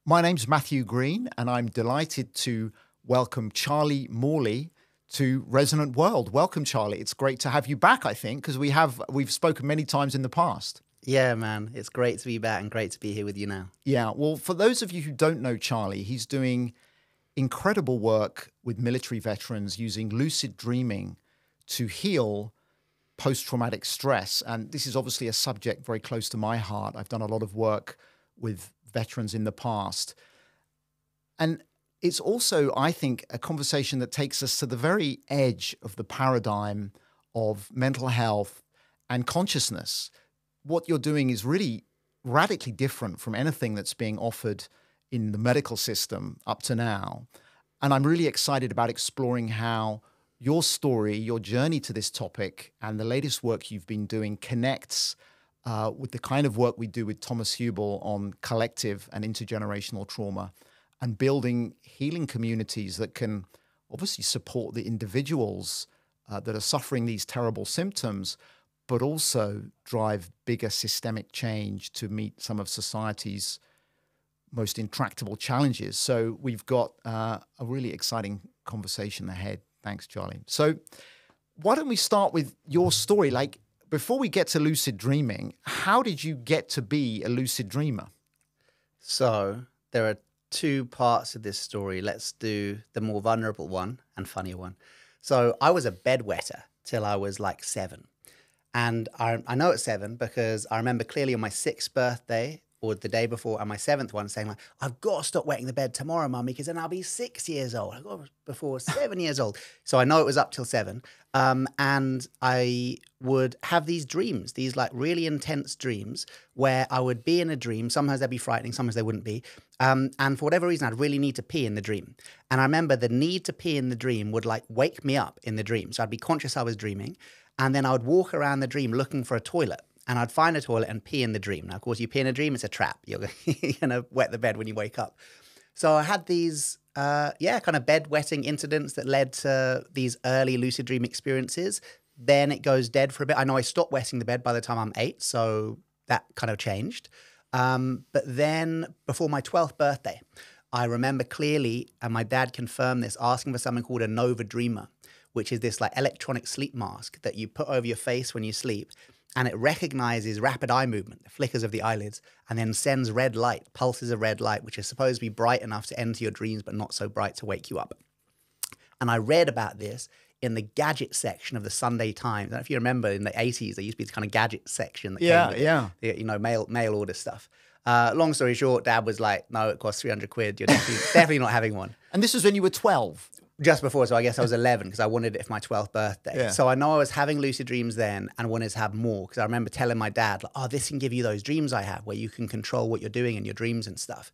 My name's Matthew Green, and I'm delighted to welcome Charlie Morley to Resonant World. Welcome, Charlie. It's great to have you back, I think, because we've spoken many times in the past. Yeah, man. It's great to be back and great to be here with you now. Yeah, well, for those of you who don't know Charlie, he's doing incredible work with military veterans using lucid dreaming to heal post-traumatic stress. And this is obviously a subject very close to my heart. I've done a lot of work with veterans in the past. And it's also, I think, a conversation that takes us to the very edge of the paradigm of mental health and consciousness. What you're doing is really radically different from anything that's being offered in the medical system up to now. And I'm really excited about exploring how your story, your journey to this topic, and the latest work you've been doing connects with the kind of work we do with Thomas Hubel on collective and intergenerational trauma and building healing communities that can obviously support the individuals that are suffering these terrible symptoms, but also drive bigger systemic change to meet some of society's most intractable challenges. So we've got a really exciting conversation ahead. Thanks, Charlie. So why don't we start with your story? Like, before we get to lucid dreaming, how did you get to be a lucid dreamer? So there are two parts of this story. Let's do the more vulnerable one and funnier one. So I was a bedwetter till I was like 7. And I know it's 7 because I remember clearly on my 6th birthday or the day before and my 7th one saying like, I've got to stop wetting the bed tomorrow, mummy, because then I'll be 6 years old. I got before 7 years old. So I know it was up till 7. And I would have these dreams, these like really intense dreams where I would be in a dream. Sometimes they'd be frightening, sometimes they wouldn't be. And for whatever reason, I'd really need to pee in the dream. And I remember the need to pee in the dream would like wake me up in the dream. So I'd be conscious I was dreaming. And then I would walk around the dream looking for a toilet. And I'd find a toilet and pee in the dream. Now, of course, you pee in a dream, it's a trap. You're going to wet the bed when you wake up. So I had these, kind of bedwetting incidents that led to these early lucid dream experiences. Then it goes dead for a bit. I know I stopped wetting the bed by the time I'm 8, so that kind of changed. But then before my 12th birthday, I remember clearly, and my dad confirmed this, asking for something called a Nova Dreamer, which is this like electronic sleep mask that you put over your face when you sleep. And it recognizes rapid eye movement, the flickers of the eyelids, and then sends red light, pulses of red light, which is supposed to be bright enough to enter your dreams, but not so bright to wake you up. And I read about this in the gadget section of the Sunday Times. I don't know if you remember in the 80s, there used to be this kind of gadget section that came with mail order stuff. Long story short, Dad was like, no, it costs 300 quid. You're definitely not having one. And this was when you were 12? Just before, so I guess I was 11 because I wanted it for my 12th birthday. Yeah. So I know I was having lucid dreams then and wanted to have more because I remember telling my dad, like, oh, this can give you those dreams I have where you can control what you're doing in your dreams and stuff.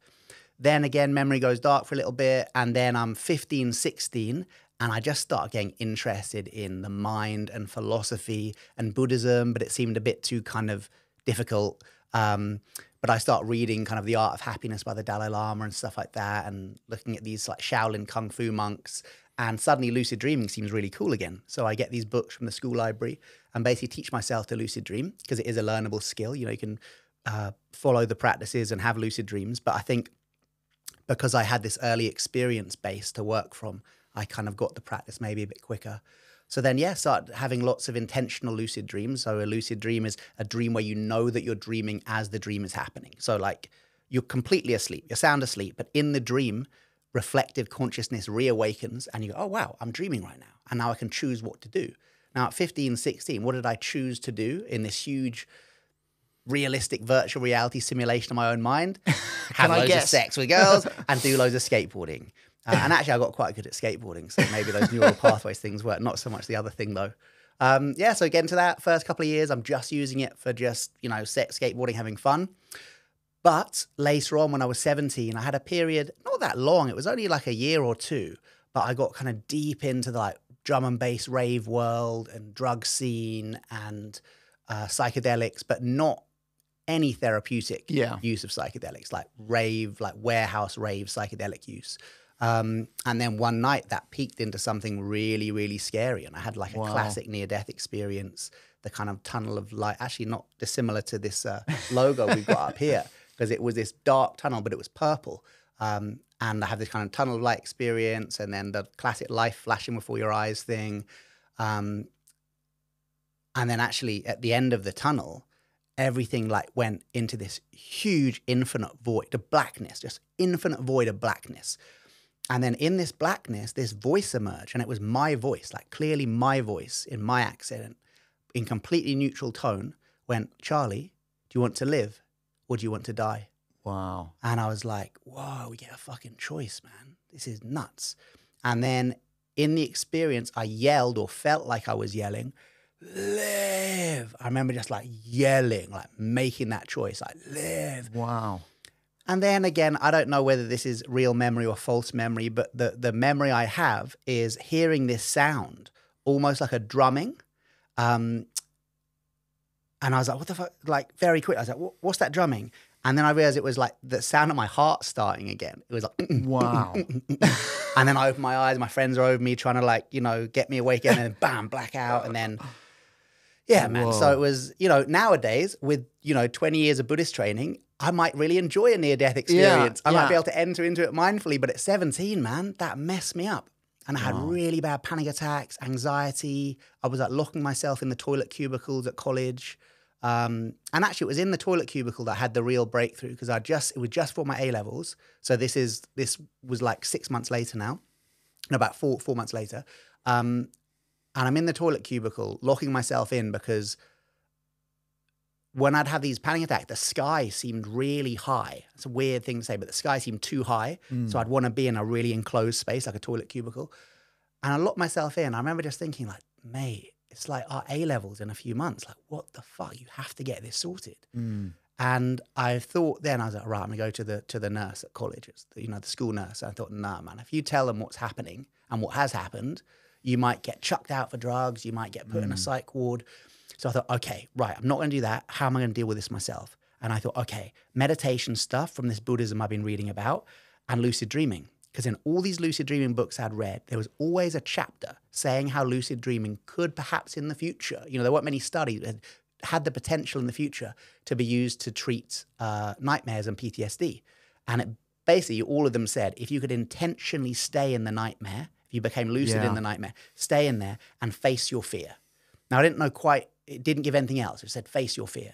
Then again, memory goes dark for a little bit. And then I'm 15, 16, and I just start getting interested in the mind and philosophy and Buddhism, but it seemed a bit too kind of difficult. But I start reading kind of The Art of Happiness by the Dalai Lama and stuff like that and looking at these like Shaolin Kung Fu monks. And suddenly lucid dreaming seems really cool again. So I get these books from the school library and basically teach myself to lucid dream because it is a learnable skill. You know, you can follow the practices and have lucid dreams. But I think because I had this early experience base to work from, I kind of got the practice maybe a bit quicker. So then, start having lots of intentional lucid dreams. So a lucid dream is a dream where you know that you're dreaming as the dream is happening. So like you're completely asleep, you're sound asleep, but in the dream, reflective consciousness reawakens and you go, oh, wow, I'm dreaming right now. And now I can choose what to do. Now at 15, 16, what did I choose to do in this huge realistic virtual reality simulation of my own mind? Have loads of sex with girls and do loads of skateboarding. And actually, I got quite good at skateboarding, so maybe those neural pathways things work. Not so much the other thing, though. So getting to that first couple of years, I'm just using it for just, sex, skateboarding, having fun. But later on, when I was 17, I had a period, not that long, it was only like a year or two, but I got kind of deep into the like drum and bass rave world and drug scene and psychedelics, but not any therapeutic use of psychedelics, like rave, like warehouse rave psychedelic use. And then one night that peaked into something really, really scary. And I had like a classic near-death experience, the kind of tunnel of light, actually not dissimilar to this logo we've got up here, because it was this dark tunnel, but it was purple. And I have this kind of tunnel of light experience, and then the classic life flashing before your eyes thing. And then actually at the end of the tunnel, everything like went into this huge infinite void of blackness, just infinite void of blackness. And then in this blackness, this voice emerged, and it was my voice, like clearly my voice in my accent, in completely neutral tone, went, Charlie, do you want to live or do you want to die? Wow. And I was like, whoa, we get a fucking choice, man. This is nuts. And then in the experience, I yelled or felt like I was yelling, live. I remember just like yelling, like making that choice, like live. Wow. And then again, I don't know whether this is real memory or false memory, but the memory I have is hearing this sound, almost like a drumming. And I was like, what the fuck? Like very quick, I was like, what's that drumming? And then I realized it was like the sound of my heart starting again. It was like, wow. And then I opened my eyes, my friends are over me trying to like, you know, get me awake again, and then bam, blackout. And then, yeah, man. Whoa. So it was, you know, nowadays with, you know, 20 years of Buddhist training, I might really enjoy a near-death experience. I might be able to enter into it mindfully. But at 17, man, that messed me up. And I had really bad panic attacks, anxiety. I was like locking myself in the toilet cubicles at college. And actually, it was in the toilet cubicle that I had the real breakthrough, because it was just for my A-levels. So this was like 6 months later now, no, about four months later. And I'm in the toilet cubicle, locking myself in, because when I'd have these panic attacks, the sky seemed really high. It's a weird thing to say, but the sky seemed too high. So I'd want to be in a really enclosed space, like a toilet cubicle. And I locked myself in. I remember just thinking like, mate, it's like our A-levels in a few months. Like, what the fuck? You have to get this sorted. And I thought then, I was like, right, I'm gonna go to the nurse at college, it's the, you know, the school nurse. And I thought, nah, man, if you tell them what's happening and what has happened, you might get chucked out for drugs, you might get put in a psych ward. So I thought, okay, right, I'm not gonna do that. How am I gonna deal with this myself? And I thought, okay, meditation stuff from this Buddhism I've been reading about, and lucid dreaming. Because in all these lucid dreaming books I'd read, there was always a chapter saying how lucid dreaming could perhaps in the future, you know, there weren't many studies that had the potential in the future to be used to treat nightmares and PTSD. And it basically, all of them said, if you could intentionally stay in the nightmare, if you became lucid in the nightmare, stay in there and face your fear. Now, I didn't know quite, it didn't give anything else. It said, face your fear.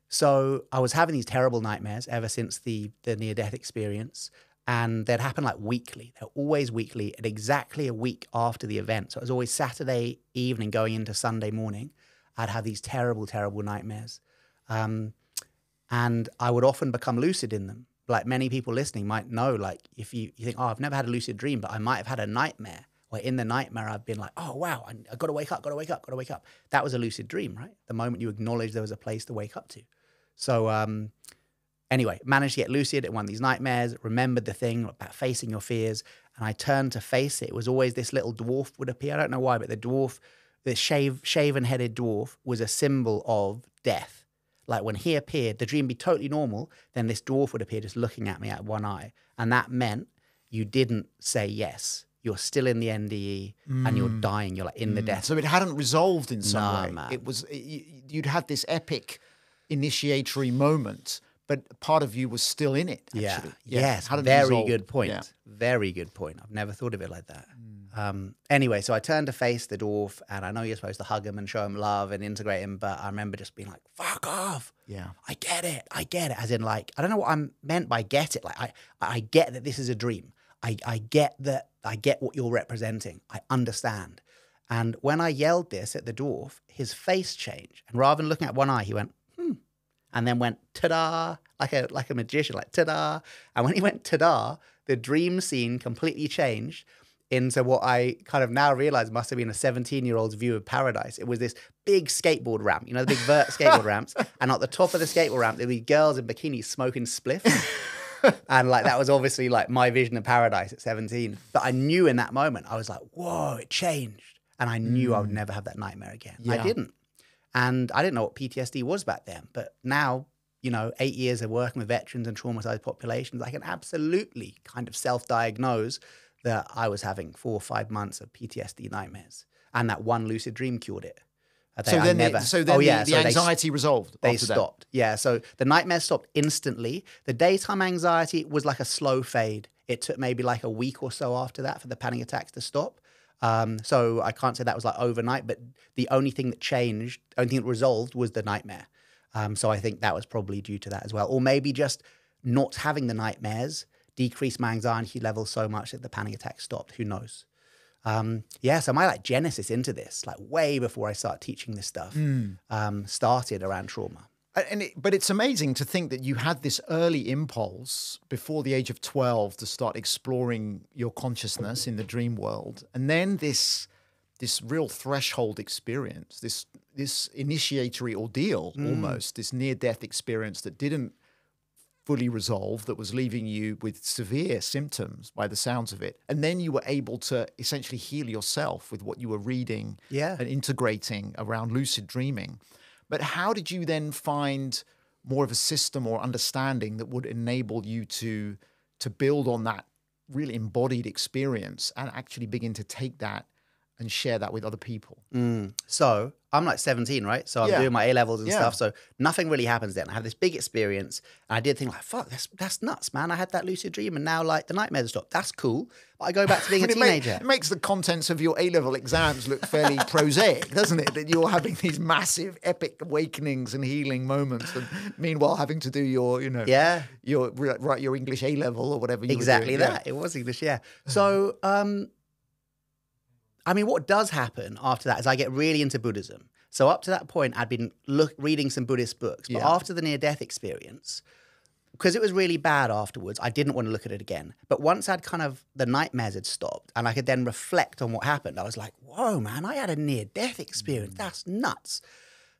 So I was having these terrible nightmares ever since the near-death experience. And they'd happen like weekly. They're always weekly at exactly a week after the event. So it was always Saturday evening going into Sunday morning. I'd have these terrible, terrible nightmares. And I would often become lucid in them. Like many people listening might know, like if you think, oh, I've never had a lucid dream, but I might have had a nightmare. Where in the nightmare, I've been like, oh, wow, I got to wake up, got to wake up, got to wake up. That was a lucid dream, right? The moment you acknowledge there was a place to wake up to. So, anyway, managed to get lucid in one of these nightmares, remembered the thing about facing your fears, and I turned to face it. It was always this little dwarf would appear. I don't know why, but the dwarf, the shaven-headed dwarf was a symbol of death. Like when he appeared, the dream would be totally normal, then this dwarf would appear just looking at me out of one eye. And that meant you didn't say yes. You're still in the NDE and you're dying. You're like in the death. So it hadn't resolved in some way. Man. It was, you'd had this epic initiatory moment, but part of you was still in it, actually. Yes. Very good point. Yeah. Very good point. I've never thought of it like that. Anyway, so I turned to face the dwarf, and I know you're supposed to hug him and show him love and integrate him, but I remember just being like, fuck off. Yeah. I get it. I get it. As in, like, I don't know what I'm meant by get it. Like, I get that this is a dream. I get that. I get what you're representing. I understand. And when I yelled this at the dwarf, his face changed. And rather than looking at one eye, he went, and then went, ta-da, like a magician, like, ta-da. And when he went, ta-da, the dream scene completely changed into what I kind of now realize must have been a 17-year-old's view of paradise. It was this big skateboard ramp, you know, the big vert skateboard ramps. And at the top of the skateboard ramp, there'd be girls in bikinis smoking spliffs. And like, that was obviously like my vision of paradise at 17. But I knew in that moment, I was like, whoa, it changed. And I knew I would never have that nightmare again. Yeah. I didn't. And I didn't know what PTSD was back then. But now, you know, 8 years of working with veterans and traumatized populations, I can absolutely kind of self-diagnose that I was having 4 or 5 months of PTSD nightmares. And that one lucid dream cured it. So then the anxiety resolved. They stopped. Yeah. So the nightmares stopped instantly. The daytime anxiety was like a slow fade. It took maybe like a week or so after that for the panic attacks to stop. So I can't say that was like overnight, but the only thing that changed, only thing that resolved was the nightmare. So I think that was probably due to that as well. Or maybe just not having the nightmares decreased my anxiety level so much that the panic attack stopped. Who knows? So my like genesis into this, like way before I started teaching this stuff, started around trauma. But it's amazing to think that you had this early impulse before the age of 12 to start exploring your consciousness in the dream world. And then this real threshold experience, this initiatory ordeal almost, this near-death experience that didn't fully resolve, that was leaving you with severe symptoms by the sounds of it. And then you were able to essentially heal yourself with what you were reading and integrating around lucid dreaming. But how did you then find more of a system or understanding that would enable you to build on that really embodied experience and actually begin to take that and share that with other people? So I'm like 17, right? So I'm doing my A-levels and stuff. So nothing really happens then. I have this big experience. And I did think like, fuck, that's nuts, man. I had that lucid dream and now like the nightmares stopped. That's cool. But I go back to being a teenager. It makes the contents of your A-level exams look fairly prosaic, doesn't it? That you're having these massive epic awakenings and healing moments. And meanwhile having to do your, write your English A-level or whatever you exactly were doing. That. It was English, yeah. So, I mean, what does happen after that is I get really into Buddhism. So up to that point, I'd been reading some Buddhist books. But after the near-death experience, because it was really bad afterwards, I didn't want to look at it again. But once the nightmares had stopped and I could then reflect on what happened, I was like, whoa, man, I had a near-death experience. That's nuts.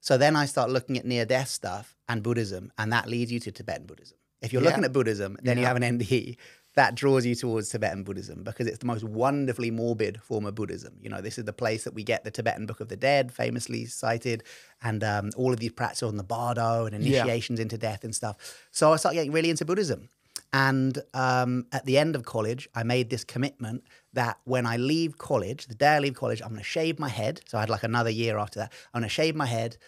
So then I start looking at near-death stuff and Buddhism, and that leads you to Tibetan Buddhism. If you're looking at Buddhism, then you have an NDE. That draws you towards Tibetan Buddhism because it's the most wonderfully morbid form of Buddhism. You know, this is the place that we get the Tibetan Book of the Dead, famously cited, and all of these practices on the bardo and initiations into death and stuff. So I started getting really into Buddhism. And at the end of college, I made this commitment that when I leave college, the day I leave college, I'm going to shave my head. So I had like another year after that. I'm going to shave my head,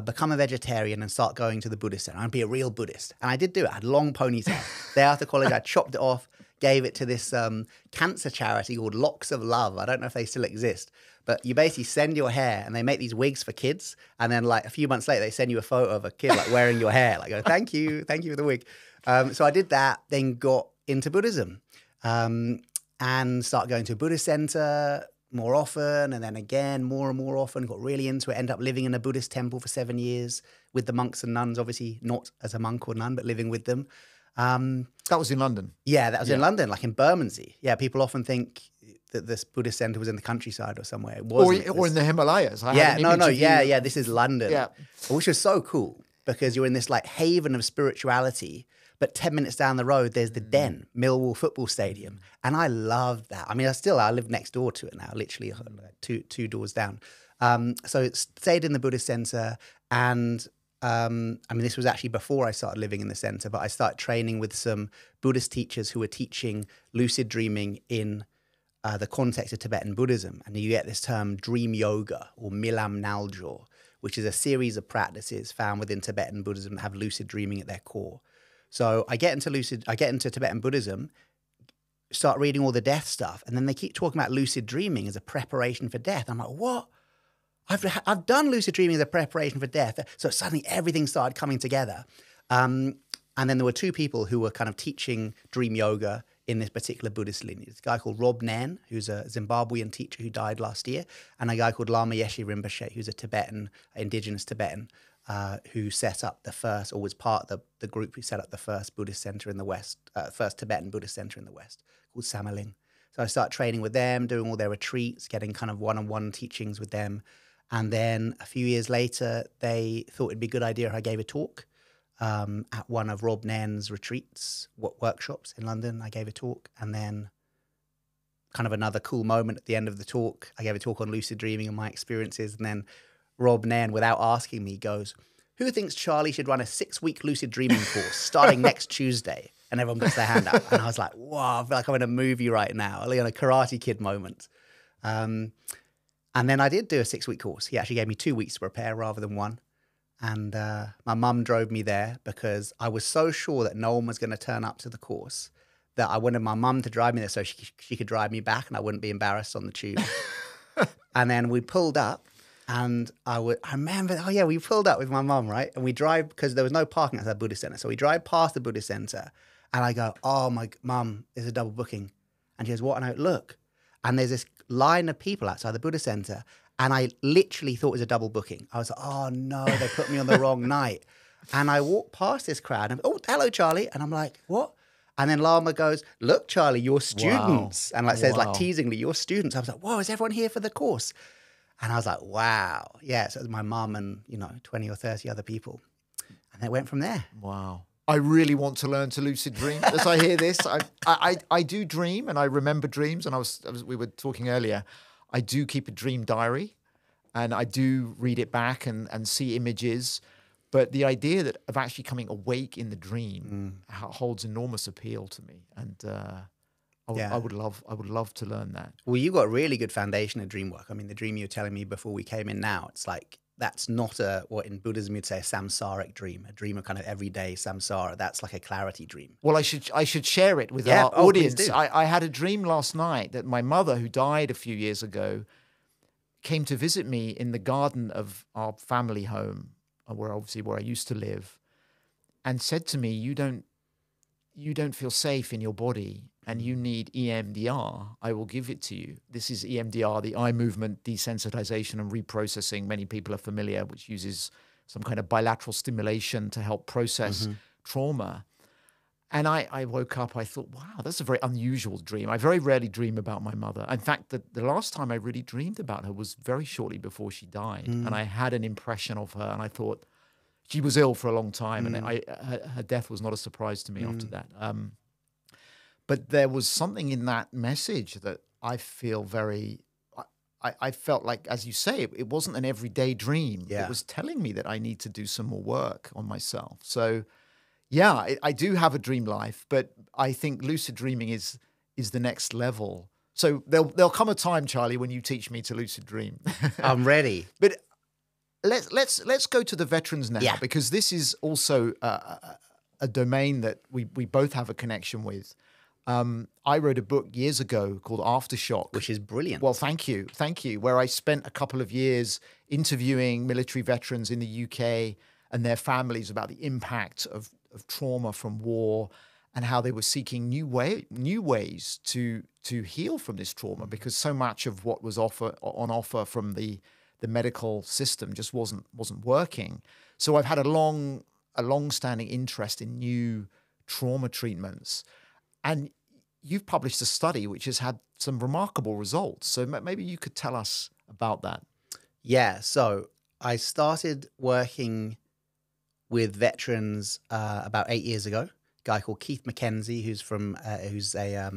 become a vegetarian and start going to the Buddhist center. I'm going to be a real Buddhist. And I did do it. I had long ponytail. Day after college, I chopped it off, gave it to this cancer charity called Locks of Love. I don't know if they still exist. But you basically send your hair and they make these wigs for kids. And then like a few months later, they send you a photo of a kid like wearing your hair. Like, oh, thank you for the wig. So I did that, then got into Buddhism and started going to a Buddhist center more often. And then again, more and more often, got really into it. Ended up living in a Buddhist temple for 7 years with the monks and nuns, obviously not as a monk or nun, but living with them. That was in London? Yeah, that was in London, like in Bermondsey. Yeah, people often think that this Buddhist center was in the countryside or somewhere. It wasn't. Or in the Himalayas. This is London, which was so cool because you're in this like haven of spirituality. But 10 minutes down the road, there's the Den, Millwall Football Stadium. And I loved that. I mean, I live next door to it now, literally two doors down. So it stayed in the Buddhist center. And I mean, this was actually before I started living in the center, but I started training with some Buddhist teachers who were teaching lucid dreaming in the context of Tibetan Buddhism. And you get this term dream yoga or milam naljo, which is a series of practices found within Tibetan Buddhism that have lucid dreaming at their core. So I get into Tibetan Buddhism, start reading all the death stuff, and then they keep talking about lucid dreaming as a preparation for death. I'm like, what? I've done lucid dreaming as a preparation for death. So suddenly everything started coming together. And then there were two people who were kind of teaching dream yoga in this particular Buddhist lineage. This guy called Rob Nairn, who's a Zimbabwean teacher who died last year, and a guy called Lama Yeshe Rinpoche, who's a indigenous Tibetan, who set up the first, or was part of the group who set up the first Buddhist center in the West, first Tibetan Buddhist center in the West, called Samaling. So I started training with them, doing all their retreats, getting kind of one-on-one teachings with them. And then a few years later, they thought it'd be a good idea if I gave a talk at one of Rob Nairn's retreats, workshops in London. I gave a talk, and then kind of another cool moment at the end of the talk, I gave a talk on lucid dreaming and my experiences, and then Rob Nairn, without asking me, goes, "Who thinks Charlie should run a 6-week lucid dreaming course starting next Tuesday?" And everyone puts their hand up. And I was like, wow, I feel like I'm in a movie right now, like on a Karate Kid moment. And then I did do a 6-week course. He actually gave me 2 weeks to prepare rather than one. And my mum drove me there because I was so sure that no one was going to turn up to the course that I wanted my mum to drive me there so she could drive me back and I wouldn't be embarrassed on the tube. And then we pulled up and I remember, oh yeah, we pulled up with my mum, right? And we drive, because there was no parking at the Buddhist Center. So we drive past the Buddhist Center and I go, oh my mum, there's a double booking. And she goes, what? And I go, look. And there's this line of people outside the Buddhist Center. And I literally thought it was a double booking. I was like, oh no, they put me on the wrong night. And I walked past this crowd and oh, hello, Charlie. And I'm like, what? And then Lama goes, look, Charlie, you're students. Wow. And like says like teasingly, you're students. I was like, whoa, is everyone here for the course? And I was like, wow. Yeah, so it was my mum and, 20 or 30 other people. And it went from there. Wow. I really want to learn to lucid dream. As I hear this, I do dream and I remember dreams. And we were talking earlier, I do keep a dream diary and I do read it back and see images. But the idea of actually coming awake in the dream holds enormous appeal to me. And I would love to learn that. Well, you got a really good foundation of dream work. I mean, the dream you were telling me before we came in now, it's like, that's not what in Buddhism you'd say a samsaric dream, a dream of kind of everyday samsara. That's like a clarity dream. Well, I should share it with our audience. I had a dream last night that my mother, who died a few years ago, came to visit me in the garden of our family home, where I used to live, and said to me, you don't feel safe in your body and you need EMDR, I will give it to you. This is EMDR, the eye movement desensitization and reprocessing. Many people are familiar, which uses some kind of bilateral stimulation to help process trauma. And I woke up, I thought, wow, that's a very unusual dream. I very rarely dream about my mother. In fact, the last time I really dreamed about her was very shortly before she died. And I had an impression of her and I thought she was ill for a long time. And her death was not a surprise to me after that. But there was something in that message that I feel I felt like, as you say, it wasn't an everyday dream. Yeah. It was telling me that I need to do some more work on myself. So yeah, I do have a dream life, but I think lucid dreaming is the next level. So there'll come a time, Charlie, when you teach me to lucid dream. I'm ready. But let's go to the veterans now, because this is also a domain that we both have a connection with. I wrote a book years ago called Aftershock. Which is brilliant. Well, thank you. Where I spent a couple of years interviewing military veterans in the UK and their families about the impact of trauma from war and how they were seeking new ways to heal from this trauma, because so much of what was on offer from the medical system just wasn't working. So I've had a long-standing interest in new trauma treatments. And you've published a study which has had some remarkable results. So maybe you could tell us about that. Yeah. So I started working with veterans about 8 years ago. A guy called Keith McKenzie, who's a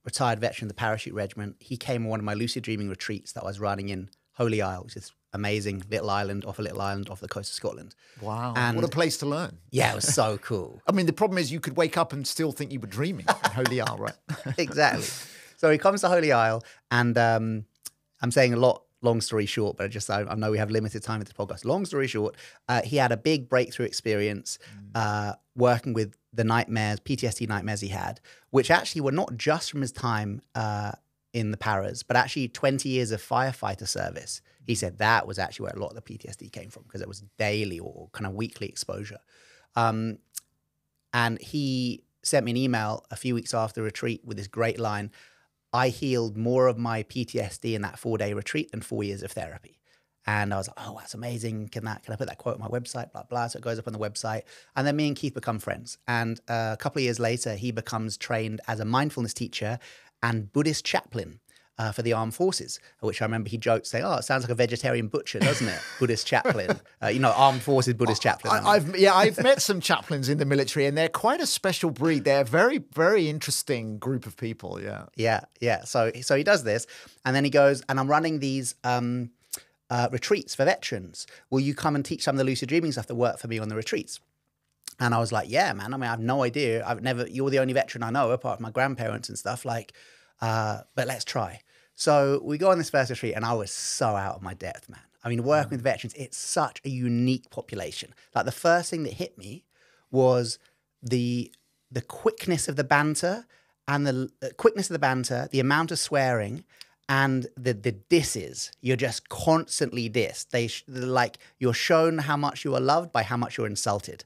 retired veteran of the Parachute Regiment. He came on one of my lucid dreaming retreats that I was running in Holy Isle, which is amazing little island off the coast of Scotland. Wow. And what a place to learn. Yeah, it was so cool. I mean, the problem is you could wake up and still think you were dreaming in Holy Isle, right? Exactly. So he comes to Holy Isle and I'm saying a lot, long story short, but I know we have limited time with this podcast. Long story short, he had a big breakthrough experience working with the nightmares, PTSD nightmares he had, which actually were not just from his time in the paras, but actually 20 years of firefighter service. He said that was actually where a lot of the PTSD came from, because it was daily or kind of weekly exposure. And he sent me an email a few weeks after the retreat with this great line: I healed more of my PTSD in that 4-day retreat than 4 years of therapy. And I was like, oh, that's amazing. Can I put that quote on my website? Blah, blah. So it goes up on the website. And then me and Keith become friends. And a couple of years later, he becomes trained as a mindfulness teacher and Buddhist chaplain for the armed forces, which I remember he joked saying, oh, it sounds like a vegetarian butcher, doesn't it? Buddhist chaplain, armed forces Buddhist chaplain. I've met some chaplains in the military and they're quite a special breed. They're a very, very interesting group of people. Yeah. Yeah. So he does this and then he goes, and I'm running these retreats for veterans. Will you come and teach some of the lucid dreaming stuff that worked for me on the retreats? And I was like, yeah, man. I mean, I have no idea. You're the only veteran I know apart from my grandparents and stuff, but let's try. So we go on this first retreat and I was so out of my depth, man. I mean, working with veterans, it's such a unique population. Like the first thing that hit me was the quickness of the banter and the amount of swearing and the disses. You're just constantly dissed. Like you're shown how much you are loved by how much you're insulted.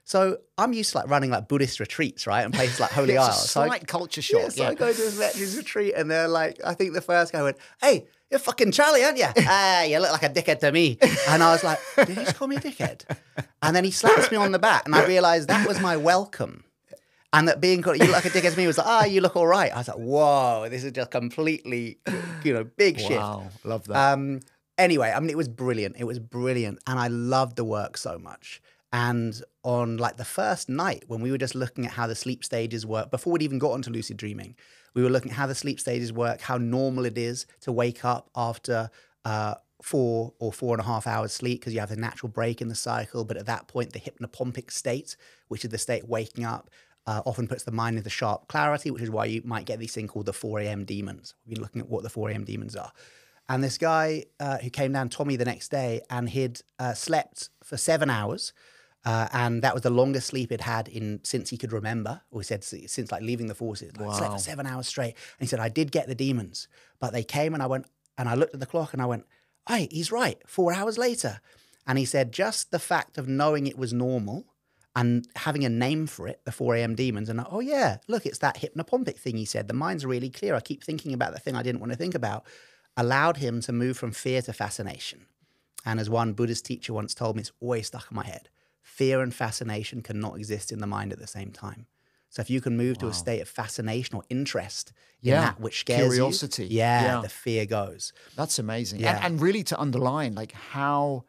So I'm used to like running like Buddhist retreats, right? And places like Holy Isle. It's a slight culture shock. Yeah, so I go to this veterans retreat and they're like, I think the first guy went, "Hey, you're fucking Charlie, aren't you?" "Ah, you look like a dickhead to me." And I was like, did he just call me a dickhead? And then he slaps me on the back and I realized that was my welcome. And that being called, "You look like a dickhead to me," was like, "Ah, you look all right." I was like, whoa, this is just completely, big shift. Wow, love that. Anyway, I mean, it was brilliant. It was brilliant. And I loved the work so much. And on like the first night when we were just looking at how the sleep stages work, before we'd even got onto lucid dreaming, we were looking at how the sleep stages work, how normal it is to wake up after 4 or 4.5 hours sleep because you have a natural break in the cycle. But at that point, the hypnopompic state, which is the state waking up, often puts the mind into sharp clarity, which is why you might get these thing called the 4 a.m. demons. We've been looking at what the 4 a.m. demons are. And this guy who came down, Tommy, the next day, and he'd slept for 7 hours. And that was the longest sleep he'd had since he could remember, or he said since like leaving the forces. Like, slept for 7 hours straight. And he said, "I did get the demons, but they came," and I looked at the clock and I went, "Hey, he's right, 4 hours later." And he said, just the fact of knowing it was normal and having a name for it, the 4 a.m. demons, and oh yeah, look, it's that hypnopompic thing he said. The mind's really clear. I keep thinking about the thing I didn't want to think about, allowed him to move from fear to fascination. And as one Buddhist teacher once told me, it's always stuck in my head. Fear and fascination cannot exist in the mind at the same time. So if you can move to a state of fascination or interest in that which scares curiosity. you, the fear goes. That's amazing. Yeah. And really to underline like how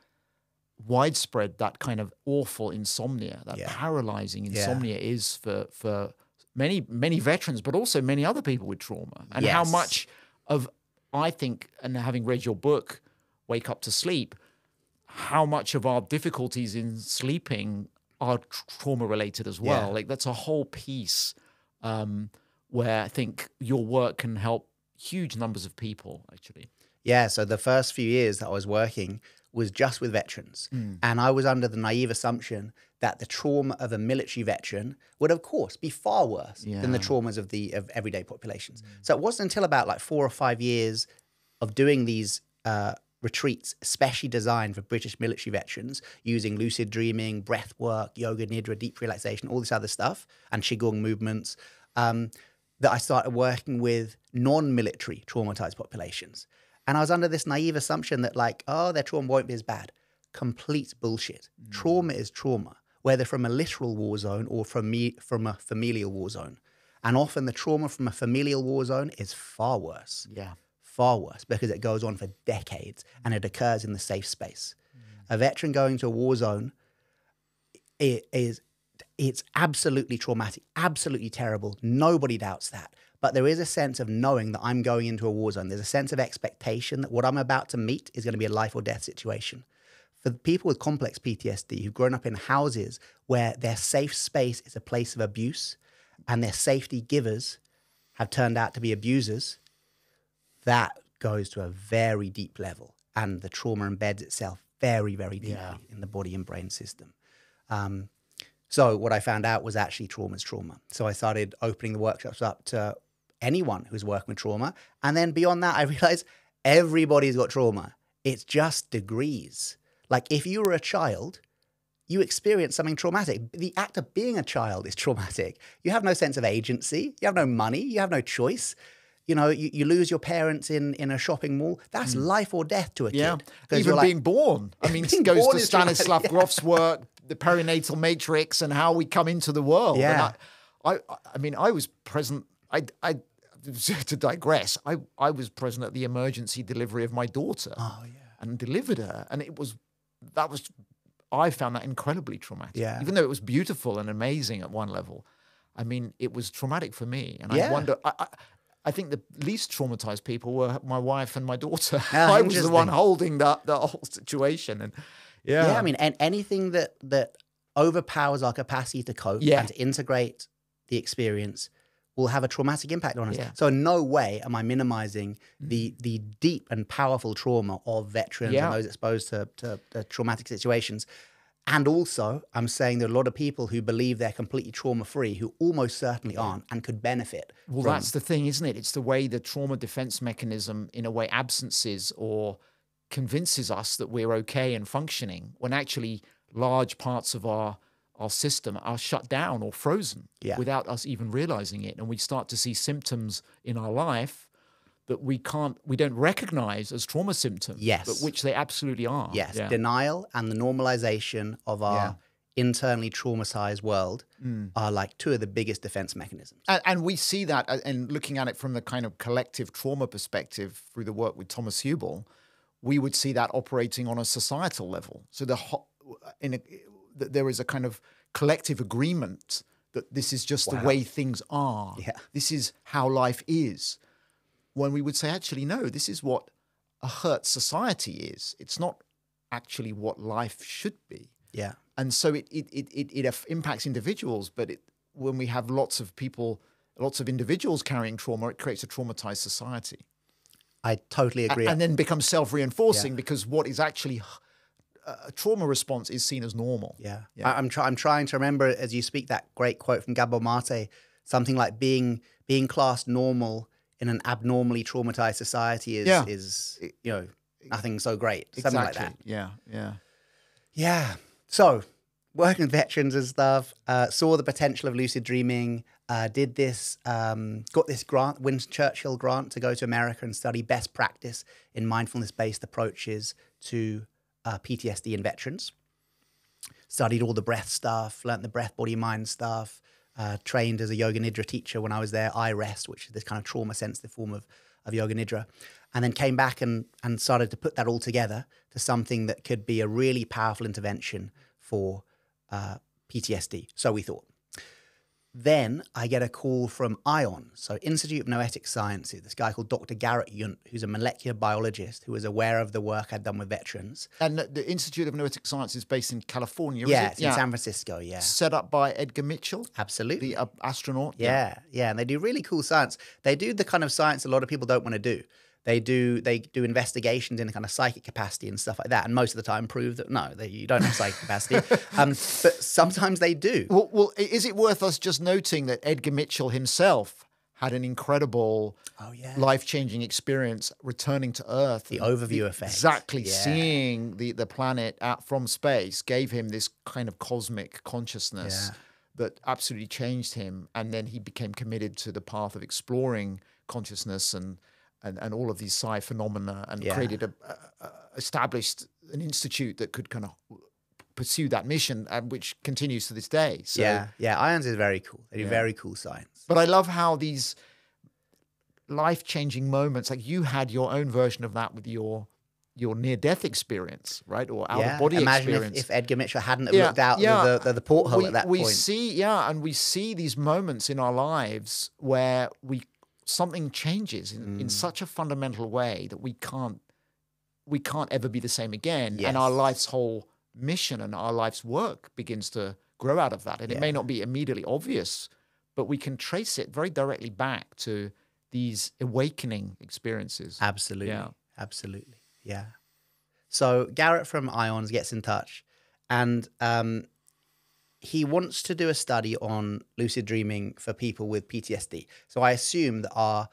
widespread that kind of awful insomnia, that paralyzing insomnia is for many, many veterans, but also many other people with trauma. And how much of, I think, and having read your book, Wake Up to Sleep, how much of our difficulties in sleeping are trauma-related as well. Like that's a whole piece where I think your work can help huge numbers of people, actually. Yeah, so the first few years that I was working was just with veterans. And I was under the naive assumption that the trauma of a military veteran would, of course, be far worse than the traumas of everyday populations. So it wasn't until about like 4 or 5 years of doing these retreats, especially designed for British military veterans, using lucid dreaming, breath work, yoga nidra, deep relaxation, all this other stuff, and qigong movements, that I started working with non-military traumatized populations. And I was under this naive assumption that like, oh, their trauma won't be as bad. Complete bullshit. Trauma is trauma, whether from a literal war zone or from a familial war zone. And often the trauma from a familial war zone is far worse. Yeah. Far worse, because it goes on for decades and it occurs in the safe space. A veteran going to a war zone, it's absolutely traumatic, absolutely terrible. Nobody doubts that. But there is a sense of knowing that I'm going into a war zone. There's a sense of expectation that what I'm about to meet is going to be a life or death situation. For people with complex PTSD who've grown up in houses where their safe space is a place of abuse and their safety givers have turned out to be abusers, that goes to a very deep level, and the trauma embeds itself very, very deeply in the body and brain system. So what I found out was actually trauma's trauma. So I started opening the workshops up to anyone who's working with trauma. And then beyond that, I realized everybody's got trauma. It's just degrees. Like if you were a child, you experience something traumatic. The act of being a child is traumatic. You have no sense of agency. You have no money. You have no choice. You know, you lose your parents in a shopping mall. That's life or death to a kid. Yeah, even being born. I mean, it goes to Stanislav Grof's work, the perinatal matrix, and how we come into the world. Yeah. And I mean, I was present. To digress, I was present at the emergency delivery of my daughter. Oh yeah. And delivered her, and I found that incredibly traumatic. Yeah. Even though it was beautiful and amazing at one level, I mean, it was traumatic for me. And I wonder. I think the least traumatized people were my wife and my daughter. I was the one holding the whole situation. And I mean, and anything that overpowers our capacity to cope and to integrate the experience will have a traumatic impact on us. Yeah. So in no way am I minimizing the deep and powerful trauma of veterans and those exposed to traumatic situations. And also, I'm saying there are a lot of people who believe they're completely trauma-free who almost certainly aren't and could benefit. Well, that's the thing, isn't it? It's the way the trauma defense mechanism, in a way, absences or convinces us that we're okay and functioning when actually large parts of our system are shut down or frozen without us even realizing it. And we start to see symptoms in our life that we don't recognize as trauma symptoms, but which they absolutely are. Yes, denial and the normalization of our internally traumatized world are like two of the biggest defense mechanisms. And we see that, and looking at it from the kind of collective trauma perspective through the work with Thomas Hübl, we would see that operating on a societal level. So there is a kind of collective agreement that this is just the way things are. Yeah. This is how life is. When we would say, actually, no, this is what a hurt society is. It's not actually what life should be. Yeah. And so it impacts individuals, but when we have lots of individuals carrying trauma, it creates a traumatized society. I totally agree. And then becomes self-reinforcing because what is actually a trauma response is seen as normal. Yeah. I'm trying to remember, as you speak, that great quote from Gabor Mate, something like being classed normal in an abnormally traumatized society is nothing so great. Something like that. Yeah. So working with veterans and stuff, saw the potential of lucid dreaming, did this, got this grant, Winston Churchill grant to go to America and study best practice in mindfulness-based approaches to PTSD in veterans. Studied all the breath stuff, learned the breath, body, mind stuff, trained as a yoga nidra teacher when I was there, iRest, which is this kind of trauma-sensitive form of yoga nidra, and then came back and started to put that all together to something that could be a really powerful intervention for PTSD, so we thought. Then I get a call from ION, so Institute of Noetic Sciences, this guy called Dr. Garrett Yunt, who's a molecular biologist who was aware of the work I'd done with veterans. And the Institute of Noetic Sciences is based in California, is it? It's in San Francisco, Set up by Edgar Mitchell. Absolutely. The astronaut. Yeah, and they do really cool science. They do the kind of science a lot of people don't want to do. They do investigations in a kind of psychic capacity and stuff like that, and most of the time prove that no, you don't have psychic capacity. But sometimes they do. Well, is it worth us just noting that Edgar Mitchell himself had an incredible, life-changing experience returning to Earth? The overview effect. Exactly, seeing the planet from space gave him this kind of cosmic consciousness that absolutely changed him, and then he became committed to the path of exploring consciousness and all of these psi phenomena, and established an institute that could kind of pursue that mission, and which continues to this day. So, IONS is very cool. They do very cool science. But I love how these life-changing moments, like you had your own version of that with your near-death experience, right? Or out-of-body experience. Imagine if Edgar Mitchell hadn't have looked out the porthole at that point. We see these moments in our lives where something changes in such a fundamental way that we can't ever be the same again. And our life's whole mission and our life's work begins to grow out of that. And it may not be immediately obvious, but we can trace it very directly back to these awakening experiences. Absolutely. Yeah. So Garrett from IONS gets in touch, and he wants to do a study on lucid dreaming for people with PTSD. So I assume that our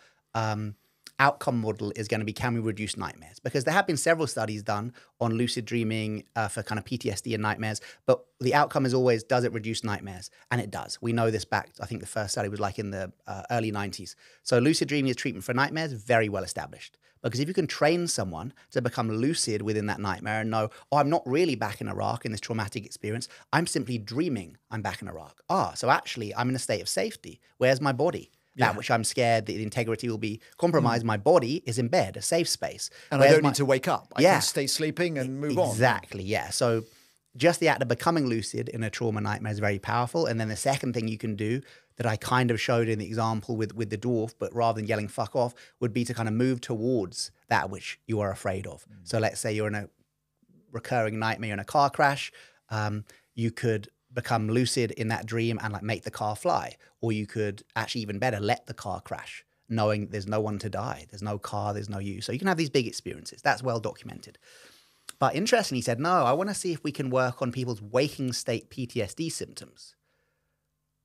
outcome model is going to be, can we reduce nightmares? Because there have been several studies done on lucid dreaming for kind of PTSD and nightmares, but the outcome is always, does it reduce nightmares? And it does. We know this back, I think the first study was like in the early 90s. So lucid dreaming as treatment for nightmares, very well established. Because if you can train someone to become lucid within that nightmare and know, I'm not really back in Iraq in this traumatic experience, I'm simply dreaming I'm back in Iraq. So actually I'm in a state of safety. Where's my body? That which I'm scared that the integrity will be compromised. My body is in bed, a safe space. And I don't need to wake up. I can stay sleeping and move on. Exactly, So just the act of becoming lucid in a trauma nightmare is very powerful. And then the second thing you can do that I kind of showed in the example with the dwarf, but rather than yelling fuck off, would be to kind of move towards that which you are afraid of. So let's say you're in a recurring nightmare, you're in a car crash, you could become lucid in that dream and like make the car fly. Or you could actually, even better, let the car crash, knowing there's no one to die. There's no car, there's no you. So you can have these big experiences. That's well documented. But interestingly, he said, no, I want to see if we can work on people's waking state PTSD symptoms.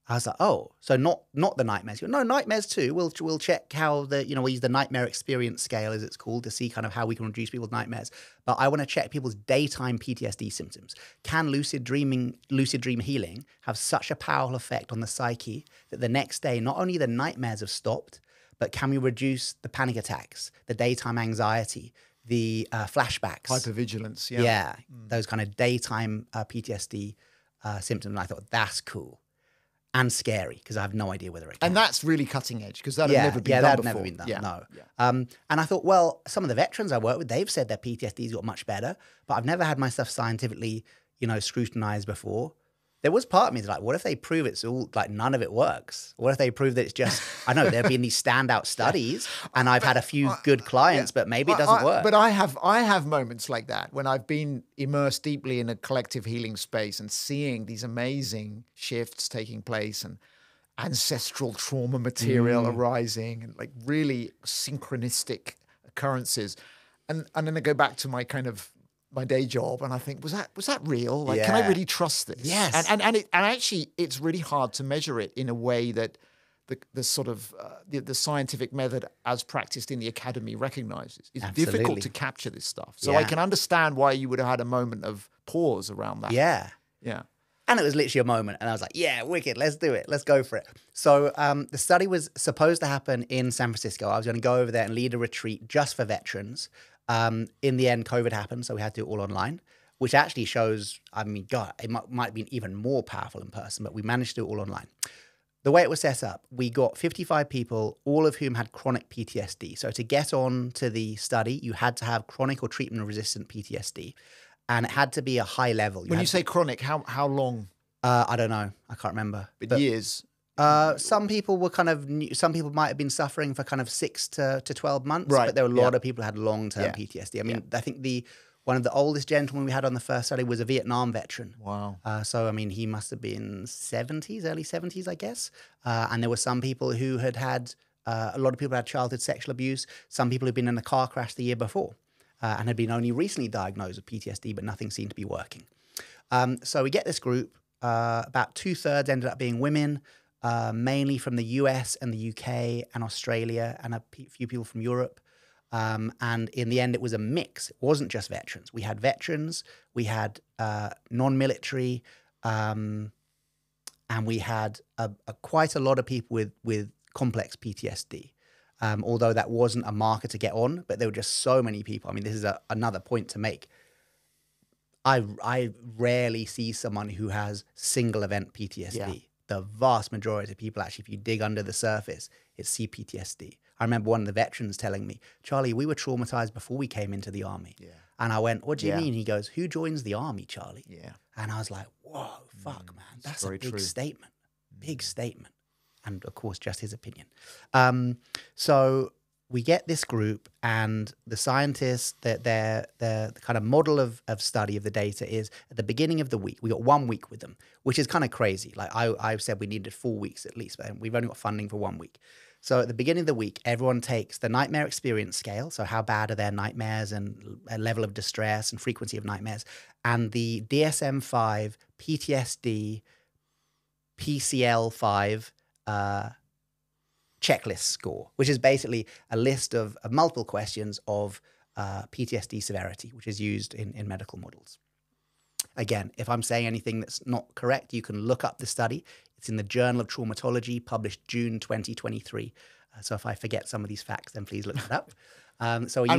I was like, oh, so not the nightmares. No, nightmares too. We'll check how we use the nightmare experience scale, as it's called, to see kind of how we can reduce people's nightmares. But I want to check people's daytime PTSD symptoms. Can lucid dream healing have such a powerful effect on the psyche that the next day, not only the nightmares have stopped, but can we reduce the panic attacks, the daytime anxiety, the flashbacks? Hypervigilance, yeah. Yeah, those kind of daytime PTSD symptoms. And I thought, that's cool. And scary, because I have no idea whether it can. And that's really cutting edge, because that had never been done that had before. never been done, yeah. no. Yeah. And I thought, well, some of the veterans I work with, they've said their PTSD's got much better, but I've never had my stuff scientifically, scrutinized before. There was part of me that's like, what if they prove it's all, like, none of it works? What if they prove that it's just, I know there have been these standout studies, and I've had a few good clients, but maybe it doesn't work. But I have moments like that when I've been immersed deeply in a collective healing space and seeing these amazing shifts taking place and ancestral trauma material arising and like really synchronistic occurrences. And then I go back to my day job, and I think, was that real? Like, can I really trust this? Yes. And actually, it's really hard to measure it in a way that the sort of the scientific method as practiced in the academy recognizes. It's difficult to capture this stuff. So I can understand why you would have had a moment of pause around that. Yeah. Yeah. And it was literally a moment, and I was like, yeah, wicked, let's do it. Let's go for it. So the study was supposed to happen in San Francisco. I was going to go over there and lead a retreat just for veterans. In the end, COVID happened, so we had to do it all online, which actually shows, I mean, God, it might have been even more powerful in person, but we managed to do it all online. The way it was set up, we got 55 people, all of whom had chronic PTSD. So to get on to the study, you had to have chronic or treatment-resistant PTSD, and it had to be a high level. When you say chronic, how long? I don't know. I can't remember. But years? Some people were some people might have been suffering for kind of 6 to 12 months, right. But there were a lot of people who had long-term PTSD. I mean, I think one of the oldest gentlemen we had on the first study was a Vietnam veteran. Wow. So, I mean, he must have been early 70s, I guess. And there were some people who had a lot of people had childhood sexual abuse. Some people had been in a car crash the year before and had been only recently diagnosed with PTSD, but nothing seemed to be working. So we get this group. About 2/3 ended up being women. Mainly from the US and the UK and Australia, and a few people from Europe. And in the end, it was a mix. It wasn't just veterans. We had veterans, we had non-military, and we had quite a lot of people with complex PTSD. Although that wasn't a marker to get on, but there were just so many people. I mean, this is another point to make. I rarely see someone who has single event PTSD. Yeah. The vast majority of people, actually, if you dig under the surface, it's CPTSD. I remember one of the veterans telling me, Charlie, we were traumatized before we came into the army. Yeah. And I went, what do you mean? He goes, who joins the army, Charlie? Yeah. And I was like, whoa, fuck, man. That's a big statement. Big statement. And of course, just his opinion. So we get this group, and the scientists, the kind of model of study of the data is at the beginning of the week, we got 1 week with them, which is kind of crazy. Like I've said we needed 4 weeks at least, but we've only got funding for 1 week. So at the beginning of the week, everyone takes the nightmare experience scale. So how bad are their nightmares and a level of distress and frequency of nightmares, and the DSM-5 PTSD PCL-5 checklist score, which is basically a list of multiple questions of PTSD severity, which is used in medical models. Again, if I'm saying anything that's not correct, you can look up the study. It's in the Journal of Traumatology, published June 2023. So if I forget some of these facts, then please look it up.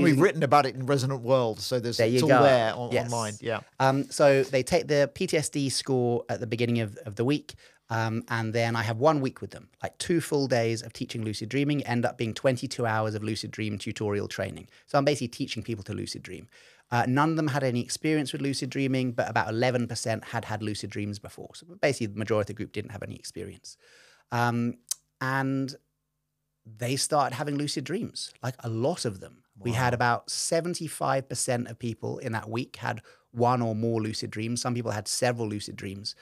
We've written about it in Resonant World, so it's all there online. Yeah. So they take the PTSD score at the beginning of the week, and then I have 1 week with them, like 2 full days of teaching lucid dreaming, end up being 22 hours of lucid dream tutorial training. So I'm basically teaching people to lucid dream. None of them had any experience with lucid dreaming, but about 11% had lucid dreams before. So basically the majority of the group didn't have any experience. And they started having lucid dreams, like a lot of them. Wow. We had about 75% of people in that week had 1 or more lucid dreams. Some people had several lucid dreams.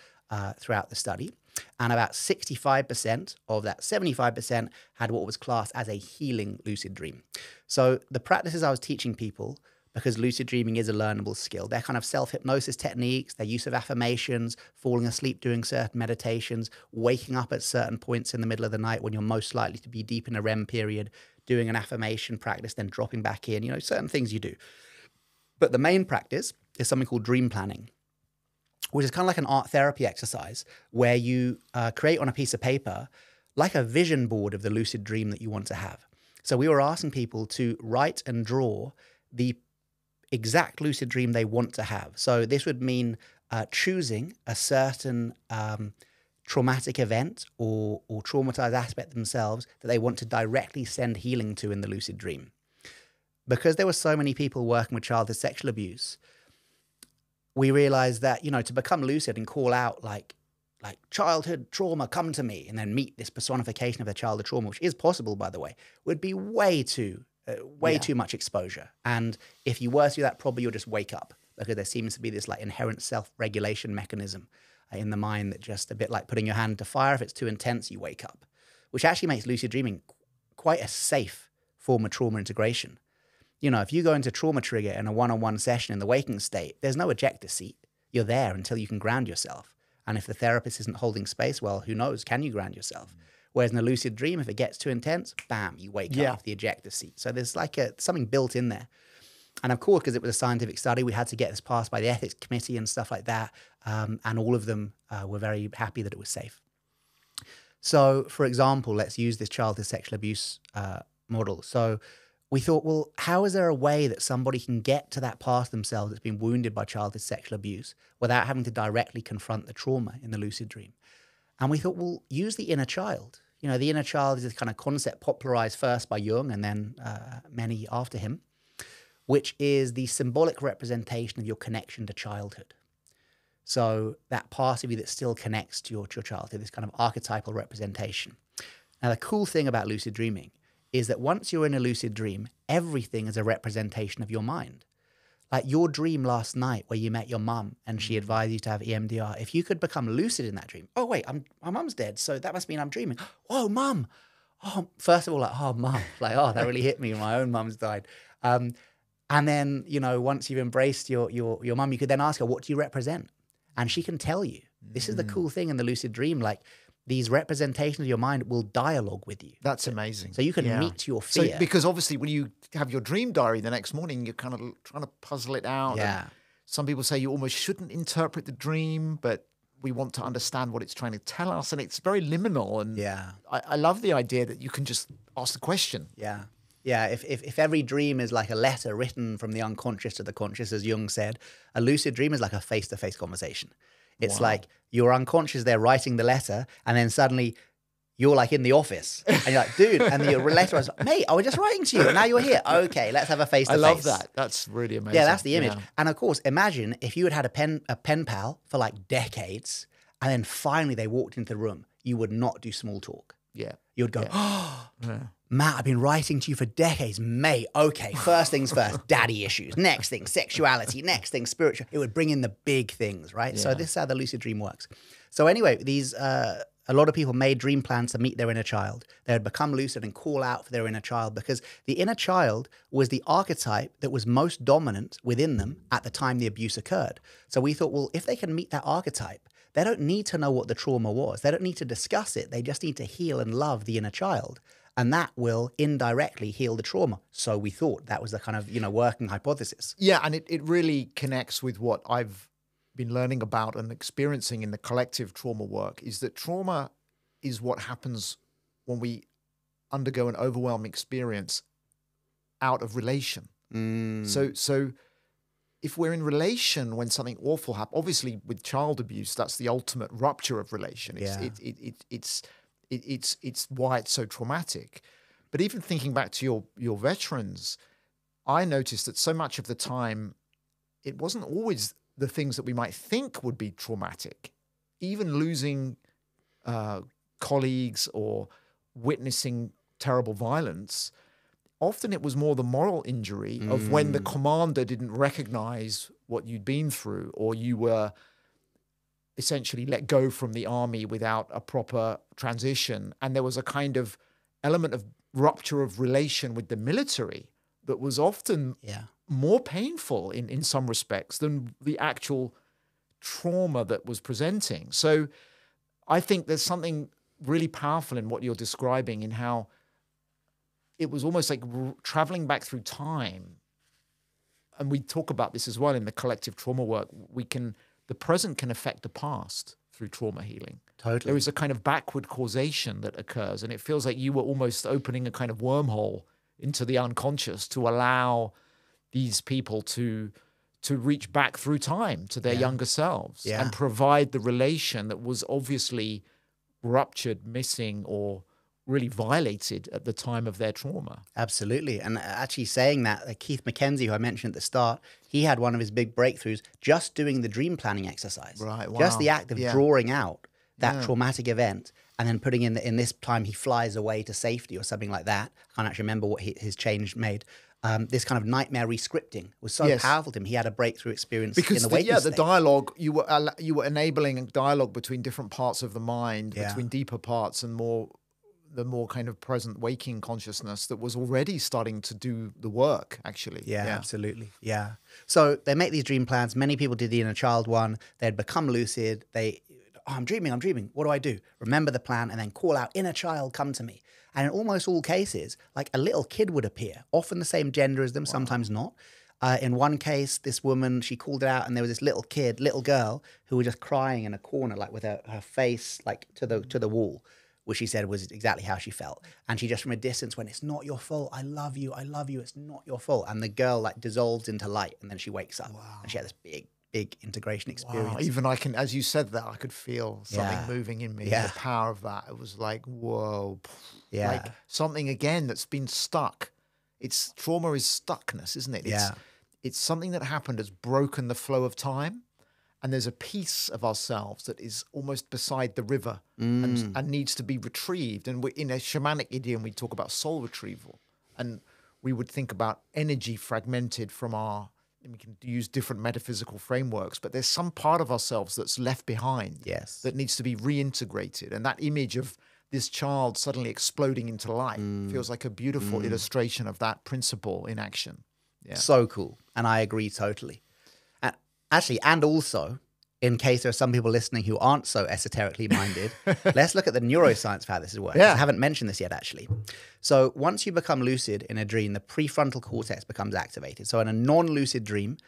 throughout the study. And about 65% of that 75% had what was classed as a healing lucid dream. So the practices I was teaching people, because lucid dreaming is a learnable skill, they're kind of self-hypnosis techniques, their use of affirmations, falling asleep doing certain meditations, waking up at certain points in the middle of the night when you're most likely to be deep in a REM period, doing an affirmation practice, then dropping back in, certain things you do. But the main practice is something called dream planning, which is kind of like an art therapy exercise where you create on a piece of paper like a vision board of the lucid dream that you want to have. So we were asking people to write and draw the exact lucid dream they want to have. So this would mean choosing a certain traumatic event or traumatized aspect themselves that they want to directly send healing to in the lucid dream. Because there were so many people working with childhood sexual abuse, we realized that, to become lucid and call out like childhood trauma, come to me, and then meet this personification of their childhood trauma, which is possible, by the way, would be way too much exposure. And if you were to do that, probably you'll just wake up, because there seems to be this like inherent self-regulation mechanism in the mind that just a bit like putting your hand to fire. If it's too intense, you wake up, which actually makes lucid dreaming quite a safe form of trauma integration. If you go into trauma trigger in a one-on-one session in the waking state, there's no ejector seat. You're there until you can ground yourself. And if the therapist isn't holding space, well, who knows? Can you ground yourself? Whereas in a lucid dream, if it gets too intense, bam, you wake up off the ejector seat. So there's like something built in there. And of course, because it was a scientific study, we had to get this passed by the ethics committee and stuff like that. And all of them were very happy that it was safe. So for example, let's use this childhood sexual abuse model. So we thought, well, how is there a way that somebody can get to that part of themselves that's been wounded by childhood sexual abuse without having to directly confront the trauma in the lucid dream? And we thought, well, use the inner child. The inner child is this kind of concept popularized first by Jung and then many after him, which is the symbolic representation of your connection to childhood. So that part of you that still connects to your childhood, this kind of archetypal representation. Now, the cool thing about lucid dreaming is that once you're in a lucid dream, everything is a representation of your mind. Like your dream last night where you met your mum and she advised you to have EMDR, if you could become lucid in that dream, oh wait, my mum's dead, so that must mean I'm dreaming. Oh, mum. Oh, first of all, like, oh, mum. Like, oh, that really hit me. My own mum's died. And then, once you've embraced your mum, you could then ask her, what do you represent? And she can tell you. This is the cool thing in the lucid dream. Like, these representations of your mind will dialogue with you. That's amazing. So you can meet your fear. So, because obviously when you have your dream diary the next morning, you're kind of trying to puzzle it out. Yeah. And some people say you almost shouldn't interpret the dream, but we want to understand what it's trying to tell us. And it's very liminal. And I love the idea that you can just ask the question. Yeah. Yeah, if every dream is like a letter written from the unconscious to the conscious, as Jung said, a lucid dream is like a face-to-face conversation. It's like your unconscious there writing the letter, and then suddenly you're like in the office, and you're like, dude, and the letter was, mate, I was just writing to you, and now you're here. Okay, let's have a face-to-face. I love that. That's really amazing. Yeah, that's the image. Yeah. And of course, imagine if you had a pen pal for like decades, and then finally they walked into the room, you would not do small talk. Yeah. You would go, oh, Matt, I've been writing to you for decades. Mate, okay, first things first, daddy issues. Next thing, sexuality. Next thing, spiritual. It would bring in the big things, right? Yeah. So this is how the lucid dream works. So anyway, these a lot of people made dream plans to meet their inner child. They would become lucid and call out for their inner child because the inner child was the archetype that was most dominant within them at the time the abuse occurred. So we thought, well, if they can meet that archetype, they don't need to know what the trauma was. They don't need to discuss it. They just need to heal and love the inner child. And that will indirectly heal the trauma. So we thought that was the kind of, working hypothesis. Yeah, and it really connects with what I've been learning about and experiencing in the collective trauma work, is that trauma is what happens when we undergo an overwhelming experience out of relation. So if we're in relation when something awful happens, obviously with child abuse, that's the ultimate rupture of relation. It's why it's so traumatic. But even thinking back to your veterans, I noticed that so much of the time, it wasn't always the things that we might think would be traumatic. Even losing colleagues or witnessing terrible violence, often it was more the moral injury of when the commander didn't recognize what you'd been through, or you were essentially let go from the army without a proper transition. And there was a kind of element of rupture of relation with the military that was often more painful in some respects than the actual trauma that was presenting. So I think there's something really powerful in what you're describing, in how it was almost like traveling back through time. And we talk about this as well in the collective trauma work. The present can affect the past through trauma healing. Totally. There is a kind of backward causation that occurs, and it feels like you were almost opening a kind of wormhole into the unconscious to allow these people to reach back through time to their younger selves and provide the relation that was obviously ruptured, missing, or really violated at the time of their trauma. Absolutely. And actually saying that, Keith McKenzie, who I mentioned at the start, he had one of his big breakthroughs just doing the dream planning exercise. Right, wow. Just the act of drawing out that traumatic event and then putting in this time he flies away to safety or something like that. I can't actually remember what his change made. This kind of nightmare rescripting was so powerful to him. He had a breakthrough experience because in the waking state. The dialogue, you were enabling dialogue between different parts of the mind, between deeper parts and the more kind of present waking consciousness that was already starting to do the work, actually. Yeah, absolutely. Yeah. So they make these dream plans. Many people did the inner child one. They'd become lucid. I'm dreaming. What do I do? Remember the plan and then call out, inner child, come to me. And in almost all cases, like a little kid would appear, often the same gender as them, sometimes not. In one case, this woman, she called it out and there was this little girl who was just crying in a corner, like with her face like to the wall, which she said was exactly how she felt. And she just from a distance went, it's not your fault. I love you. It's not your fault. And the girl like dissolves into light and then she wakes up. Wow. And she had this big integration experience. Wow. Even as you said that, I could feel something moving in me. The power of that. It was like, whoa. Yeah. Like something again that's been stuck. Trauma is stuckness, isn't it? It's something that happened has broken the flow of time. And there's a piece of ourselves that is almost beside the river and needs to be retrieved. And in a shamanic idiom, we talk about soul retrieval. And we would think about energy fragmented from we can use different metaphysical frameworks, but there's some part of ourselves that's left behind that needs to be reintegrated. And that image of this child suddenly exploding into light feels like a beautiful illustration of that principle in action. Yeah. So cool. And I agree totally. Actually, and also, in case there are some people listening who aren't so esoterically minded, let's look at the neuroscience of how this works. I haven't mentioned this yet, actually. So once you become lucid in a dream, the prefrontal cortex becomes activated. So in a non-lucid dream,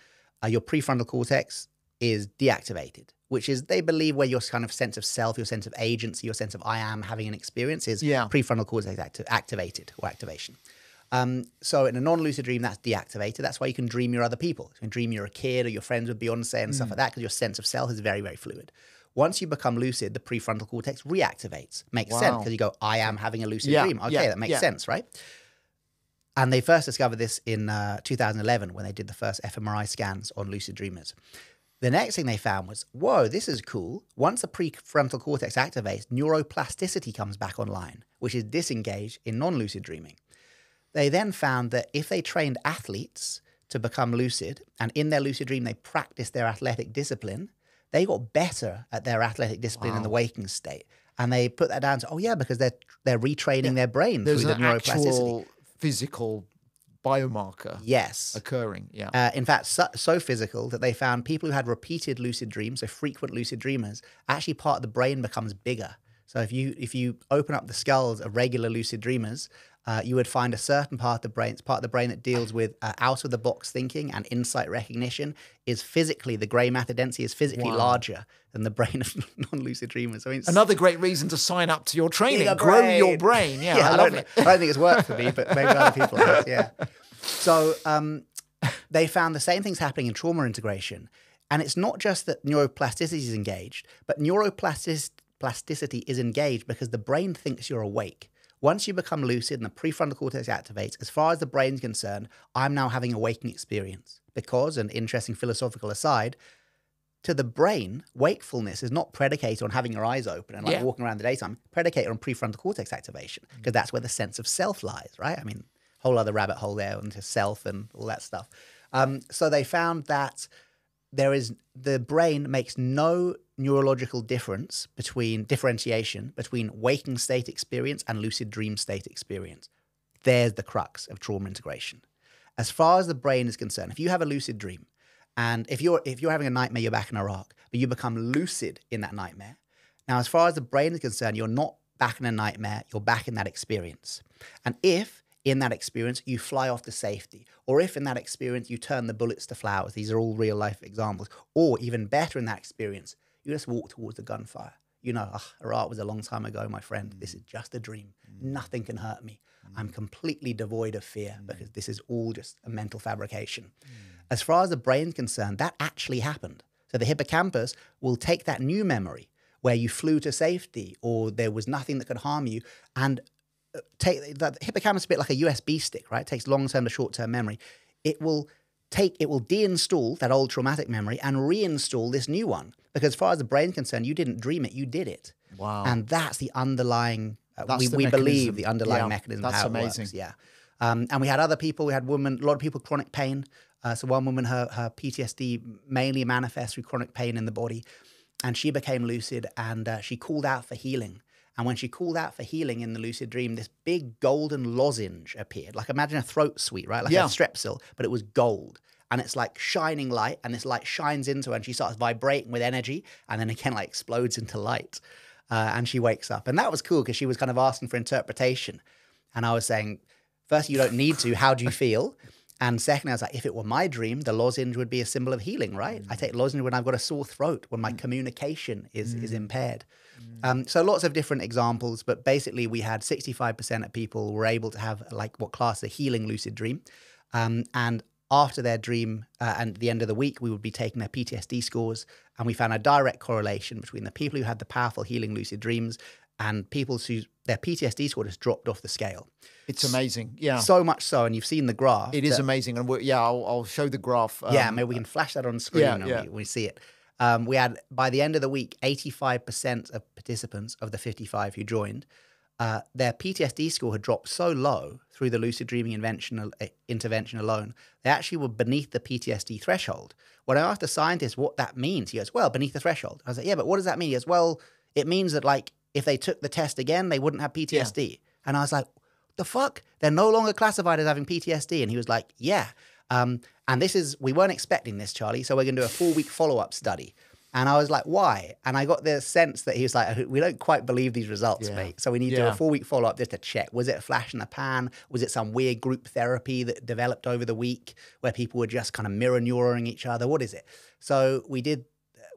your prefrontal cortex is deactivated, which is, they believe, where your kind of sense of self, your sense of agency, your sense of I am having an experience is prefrontal cortex activated or activation. So in a non-lucid dream, that's deactivated. That's why you can dream you're other people. You can dream you're a kid or your friends with Beyonce and stuff like that, because your sense of self is very, very fluid. Once you become lucid, the prefrontal cortex reactivates. Makes sense, because you go, I am having a lucid dream. Okay, that makes sense, right? And they first discovered this in 2011 when they did the first fMRI scans on lucid dreamers. The next thing they found was, whoa, this is cool. Once the prefrontal cortex activates, neuroplasticity comes back online, which is disengaged in non-lucid dreaming. They then found that if they trained athletes to become lucid, and in their lucid dream they practiced their athletic discipline, they got better at their athletic discipline in the waking state. And they put that down to, because they're retraining their brain through the neuroplasticity. There's an actual physical biomarker occurring. In fact, so physical that they found people who had repeated lucid dreams, so frequent lucid dreamers, actually part of the brain becomes bigger. So if you open up the skulls of regular lucid dreamers, you would find a certain part of the brain, it's part of the brain that deals with out-of-the-box thinking and insight recognition, is physically, the grey matter density is physically larger than the brain of non-lucid dreamers. I mean, another great reason to sign up to your training, grow your brain. I love it. I don't think it's worked for me, but maybe other people have, So they found the same things happening in trauma integration. And it's not just that neuroplasticity is engaged, but neuroplasticity is engaged because the brain thinks you're awake. Once you become lucid and the prefrontal cortex activates, as far as the brain's concerned, I'm now having a waking experience. Because, an interesting philosophical aside, to the brain, wakefulness is not predicated on having your eyes open and walking around the daytime, predicated on prefrontal cortex activation, because that's where the sense of self lies, right? I mean, whole other rabbit hole there into self and all that stuff. So they found that the brain makes no neurological differentiation between waking state experience and lucid dream state experience. There's the crux of trauma integration. As far as the brain is concerned, if you have a lucid dream, and if you're having a nightmare, you're back in Iraq, but you become lucid in that nightmare. Now, as far as the brain is concerned, you're not back in a nightmare, you're back in that experience. And if in that experience you fly off to safety, or if in that experience you turn the bullets to flowers, these are all real life examples, or even better in that experience, you just walk towards the gunfire. You know, Iraq was a long time ago, my friend. This is just a dream. Nothing can hurt me. I'm completely devoid of fear because this is all just a mental fabrication. As far as the brain's concerned, that actually happened. So the hippocampus will take that new memory where you flew to safety or there was nothing that could harm you, and take the hippocampus a bit like a USB stick, right? It takes long-term to short-term memory. It will deinstall that old traumatic memory and reinstall this new one. Because as far as the brain's concerned, you didn't dream it, you did it. Wow. And that's the underlying, we believe the underlying mechanism of how it works. Yeah. And we had other people, a lot of people, chronic pain. So one woman, her PTSD mainly manifests through chronic pain in the body. And she became lucid and she called out for healing. And when she called out for healing in the lucid dream, this big golden lozenge appeared. Like imagine a throat sweet, right? Like a Strepsil, but it was gold. And it's like shining light, and this light shines into her and she starts vibrating with energy, and then again like explodes into light. And she wakes up. And that was cool because she was kind of asking for interpretation. And I was saying, first, you don't need to. How do you feel? And secondly, I was like, if it were my dream, the lozenge would be a symbol of healing, right? I take lozenge when I've got a sore throat, when my communication is impaired. So lots of different examples, but basically we had 65% of people were able to have like what class a healing lucid dream. And after their dream and the end of the week, we would be taking their PTSD scores, and we found a direct correlation between the people who had the powerful healing lucid dreams and people whose their PTSD score just dropped off the scale. It's amazing. Yeah. So much so, and you've seen the graph. It is amazing. And I'll show the graph. Maybe we can flash that on screen and we see it. We had, by the end of the week, 85% of participants of the 55 who joined, their PTSD score had dropped so low through the lucid dreaming intervention alone, they actually were beneath the PTSD threshold. When I asked the scientist what that means, he goes, well, beneath the threshold. I was like, yeah, but what does that mean? He goes, well, it means that like if they took the test again, they wouldn't have PTSD. Yeah. And I was like, the fuck? They're no longer classified as having PTSD. And he was like, yeah. And we weren't expecting this, Charlie. So we're going to do a 4-week follow-up study. And I was like, why? And I got the sense that he was like, we don't quite believe these results, mate. So we need to do a 4-week follow-up just to check. Was it a flash in the pan? Was it some weird group therapy that developed over the week where people were just kind of mirror neuroning each other? What is it? So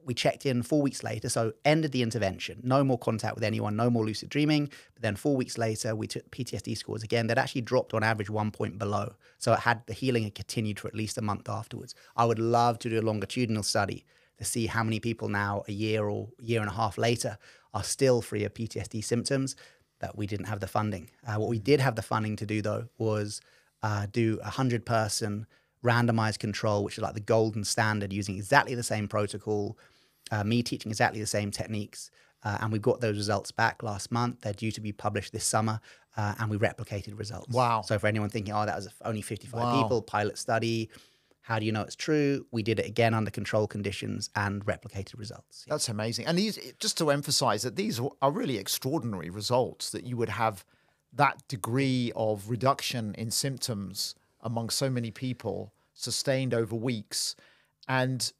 we checked in 4 weeks later, so ended the intervention. No more contact with anyone, no more lucid dreaming. But then 4 weeks later, we took PTSD scores again. They'd actually dropped on average 1 point below. So the healing had continued for at least a month afterwards. I would love to do a longitudinal study to see how many people now, a year or year and a half later, are still free of PTSD symptoms, but we didn't have the funding. What we did have the funding to do, though, was do a 100-person randomized control, which is like the golden standard, using exactly the same protocol, me teaching exactly the same techniques. And we got those results back last month. They're due to be published this summer, and we replicated results. Wow. So for anyone thinking, that was only 55 people, pilot study, how do you know it's true? We did it again under control conditions and replicated results. That's amazing. And just to emphasize that these are really extraordinary results, that you would have that degree of reduction in symptoms among so many people sustained over weeks. And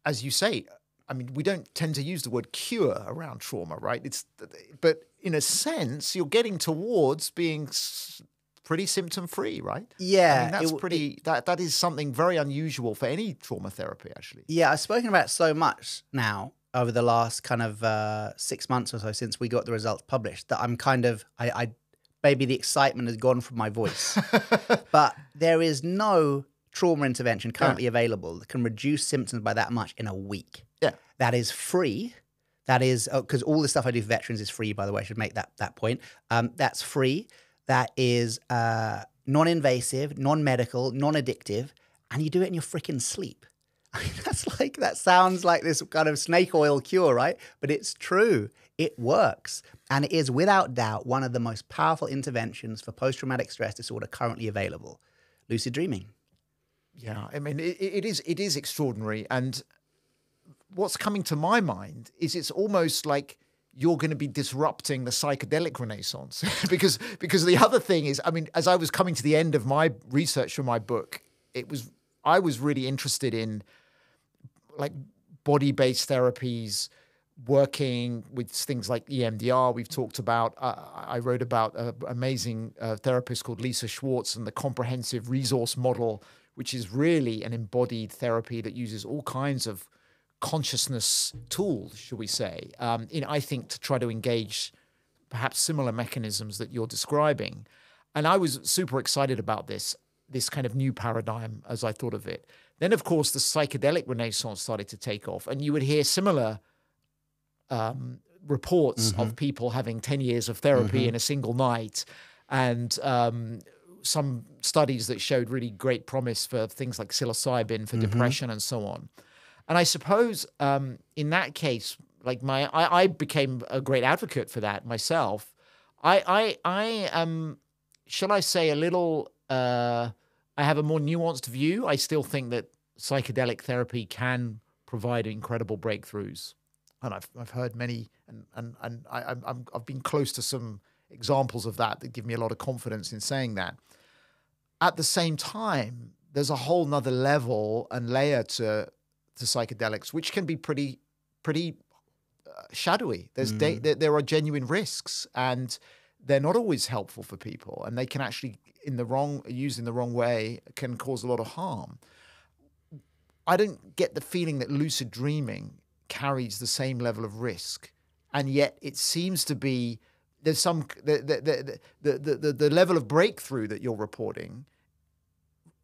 as you say, I mean, we don't tend to use the word cure around trauma, right? But in a sense, you're getting towards being pretty symptom-free, right? Yeah. I mean, that is something very unusual for any trauma therapy, actually. Yeah, I've spoken about it so much now over the last kind of 6 months or so since we got the results published that I'm kind of, maybe the excitement has gone from my voice. But there is no trauma intervention currently available that can reduce symptoms by that much in a week. Yeah. That is free. That is, because all the stuff I do for veterans is free, by the way. I should make that point. That's free. That is non-invasive, non-medical, non-addictive, and you do it in your freaking sleep. I mean, that sounds like this kind of snake oil cure, right? But it's true. It works. And it is without doubt one of the most powerful interventions for post-traumatic stress disorder currently available. Lucid dreaming. Yeah, I mean, it is extraordinary. And what's coming to my mind is it's almost like you're going to be disrupting the psychedelic renaissance because the other thing is, I mean, as I was coming to the end of my research for my book, I was really interested in like body-based therapies, working with things like EMDR. We've talked about, I wrote about an amazing therapist called Lisa Schwartz and the comprehensive resource model, which is really an embodied therapy that uses all kinds of consciousness tools, should we say, I think to try to engage perhaps similar mechanisms that you're describing. And I was super excited about this kind of new paradigm as I thought of it. Then, of course, the psychedelic renaissance started to take off, and you would hear similar reports of people having 10 years of therapy in a single night, and some studies that showed really great promise for things like psilocybin for depression and so on. And I suppose in that case, like I became a great advocate for that myself. I am, shall I say, a little, I have a more nuanced view. I still think that psychedelic therapy can provide incredible breakthroughs. And I've heard many, and I've been close to some examples of that give me a lot of confidence in saying that. At the same time, there's a whole nother level and layer to psychedelics, which can be pretty shadowy. There are genuine risks, and they're not always helpful for people, and they can actually, used in the wrong way, can cause a lot of harm. I don't get the feeling that lucid dreaming carries the same level of risk, and yet it seems to be there's some the level of breakthrough that you're reporting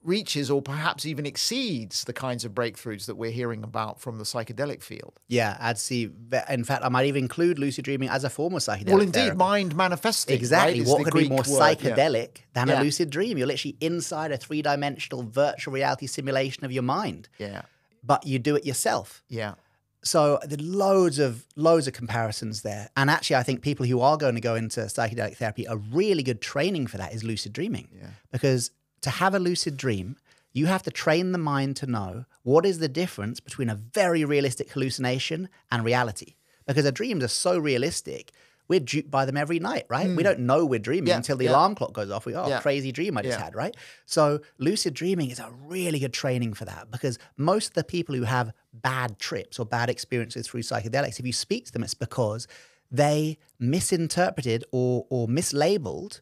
reaches or perhaps even exceeds the kinds of breakthroughs that we're hearing about from the psychedelic field. Yeah, I'd see. In fact, I might even include lucid dreaming as a form of psychedelic Well, indeed, therapy. mind manifesting. Exactly. Right, what could be more psychedelic than Yeah. a lucid dream? You're literally inside a three-dimensional virtual reality simulation of your mind. Yeah. But you do it yourself. Yeah. So there's loads of comparisons there. And actually, I think people who are going to go into psychedelic therapy, a really good training for that is lucid dreaming. Yeah. Because to have a lucid dream, you have to train the mind to know what is the difference between a very realistic hallucination and reality. Because our dreams are so realistic, we're duped by them every night, right? We don't know we're dreaming until the alarm clock goes off. We go, crazy dream I just had, right? So lucid dreaming is a really good training for that, because most of the people who have bad trips or bad experiences through psychedelics, if you speak to them, it's because they misinterpreted or mislabeled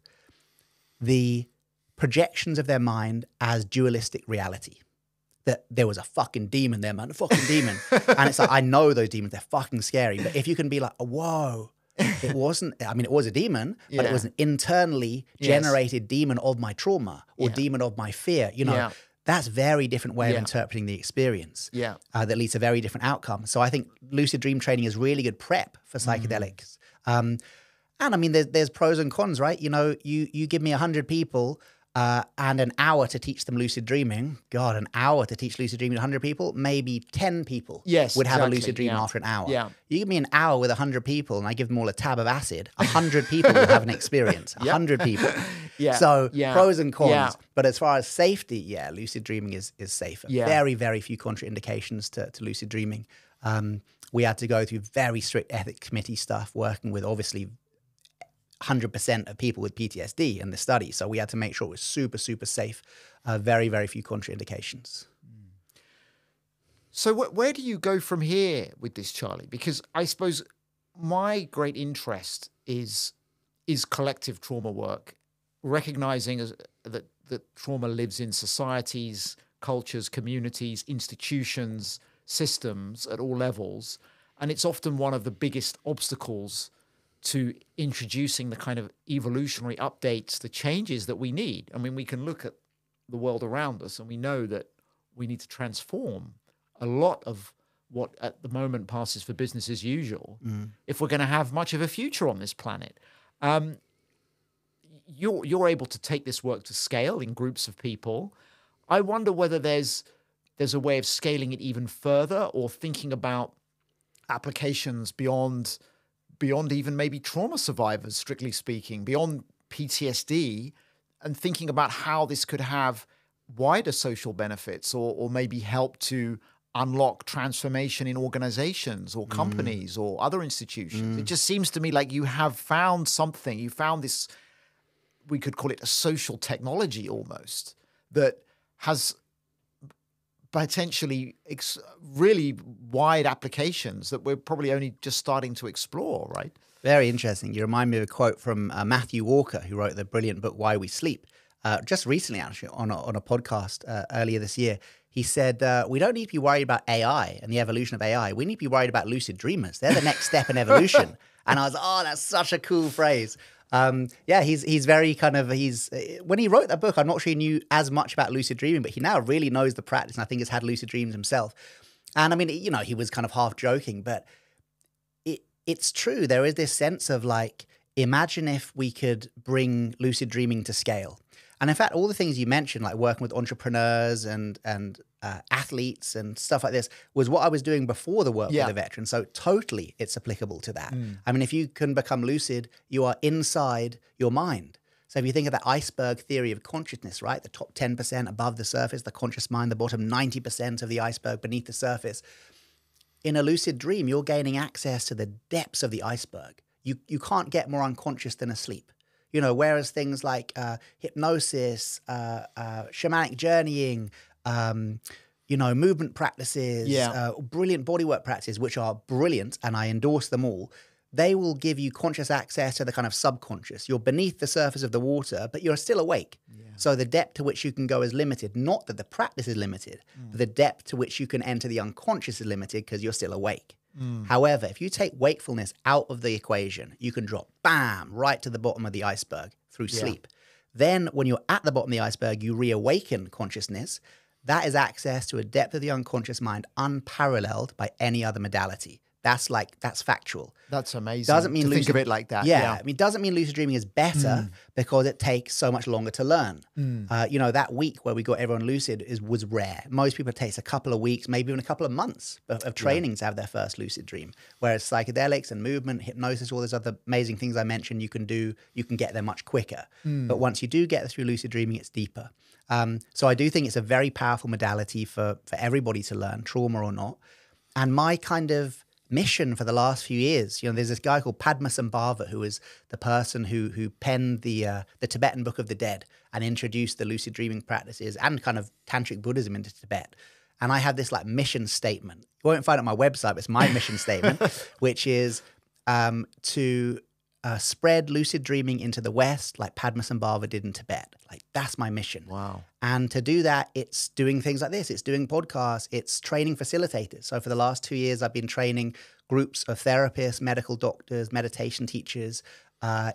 the projections of their mind as dualistic reality. That there was a fucking demon there, man, a fucking demon. And it's like, I know those demons, they're fucking scary. But if you can be like, oh, whoa, it wasn't, I mean, it was a demon, but it was an internally generated demon of my trauma or demon of my fear, you know. That's a very different way of interpreting the experience that leads to a very different outcome. So I think lucid dream training is really good prep for psychedelics. And I mean, there's pros and cons, right? You know, you give me 100 people and an hour to teach them lucid dreaming. God, an hour to teach lucid dreaming to 100 people, maybe 10 people would have a lucid dream after an hour. You give me an hour with 100 people and I give them all a tab of acid, 100 people will have an experience, 100 people. So pros and cons. But as far as safety, lucid dreaming is safer. Very, very few contraindications to lucid dreaming. We had to go through very strict ethics committee stuff, working with obviously 100% of people with PTSD in the study. So we had to make sure it was super, super safe. Very, very few contraindications. So where do you go from here with this, Charlie? Because I suppose my great interest is collective trauma work, recognizing that trauma lives in societies, cultures, communities, institutions, systems at all levels. And it's often one of the biggest obstacles to introducing the kind of evolutionary updates, the changes that we need. I mean, we can look at the world around us and we know that we need to transform a lot of what at the moment passes for business as usual if we're going to have much of a future on this planet. You're able to take this work to scale in groups of people. I wonder whether there's a way of scaling it even further or thinking about applications beyond even maybe trauma survivors, strictly speaking, beyond PTSD, and thinking about how this could have wider social benefits or maybe help to unlock transformation in organizations or companies or other institutions. It just seems to me like you have found something. You found this, we could call it a social technology almost, that has potentially really wide applications that we're probably only just starting to explore, right? Very interesting. You remind me of a quote from Matthew Walker, who wrote the brilliant book Why We Sleep. Just recently, actually, on a podcast earlier this year, he said, we don't need to be worried about AI and the evolution of AI. We need to be worried about lucid dreamers. They're the next step in evolution. And I was like, oh, that's such a cool phrase. Yeah, he's very kind of, when he wrote that book, I'm not sure he knew as much about lucid dreaming, but he now really knows the practice, and I think has had lucid dreams himself. And I mean, you know, he was kind of half joking, but it's true. There is this sense of like, imagine if we could bring lucid dreaming to scale. And in fact, all the things you mentioned, like working with entrepreneurs and athletes and stuff like this, was what I was doing before the work with the veteran. So totally it's applicable to that. I mean, if you can become lucid, you are inside your mind. So if you think of that iceberg theory of consciousness, right? The top 10% above the surface, the conscious mind, the bottom 90% of the iceberg beneath the surface. In a lucid dream, you're gaining access to the depths of the iceberg. You can't get more unconscious than asleep. You know, whereas things like hypnosis, shamanic journeying, you know, movement practices, brilliant bodywork practices, which are brilliant, and I endorse them all, they will give you conscious access to the kind of subconscious. You're beneath the surface of the water, but you're still awake. Yeah. So the depth to which you can go is limited. Not that the practice is limited, but the depth to which you can enter the unconscious is limited because you're still awake. However, if you take wakefulness out of the equation, you can drop, bam, right to the bottom of the iceberg through sleep. Then when you're at the bottom of the iceberg, you reawaken consciousness. That is access to a depth of the unconscious mind unparalleled by any other modality. That's factual. That's amazing. Doesn't mean to think of it like that. Yeah. I mean, doesn't mean lucid dreaming is better because it takes so much longer to learn. You know, that week where we got everyone lucid was rare. Most people, it takes a couple of weeks, maybe even a couple of months of training to have their first lucid dream. Whereas psychedelics and movement, hypnosis, all those other amazing things I mentioned, you can get there much quicker. But once you do get through lucid dreaming, it's deeper. So I do think it's a very powerful modality for everybody to learn, trauma or not. And my kind of mission for the last few years, you know, there's this guy called Padmasambhava who is the person who penned the Tibetan Book of the Dead and introduced the lucid dreaming practices and kind of tantric Buddhism into Tibet. And I have this like mission statement. You won't find it on my website, but it's my mission statement, which is to spread lucid dreaming into the West like Padmasambhava did in Tibet. Like, that's my mission. Wow. And to do that, it's doing things like this. It's doing podcasts. It's training facilitators. So for the last 2 years, I've been training groups of therapists, medical doctors, meditation teachers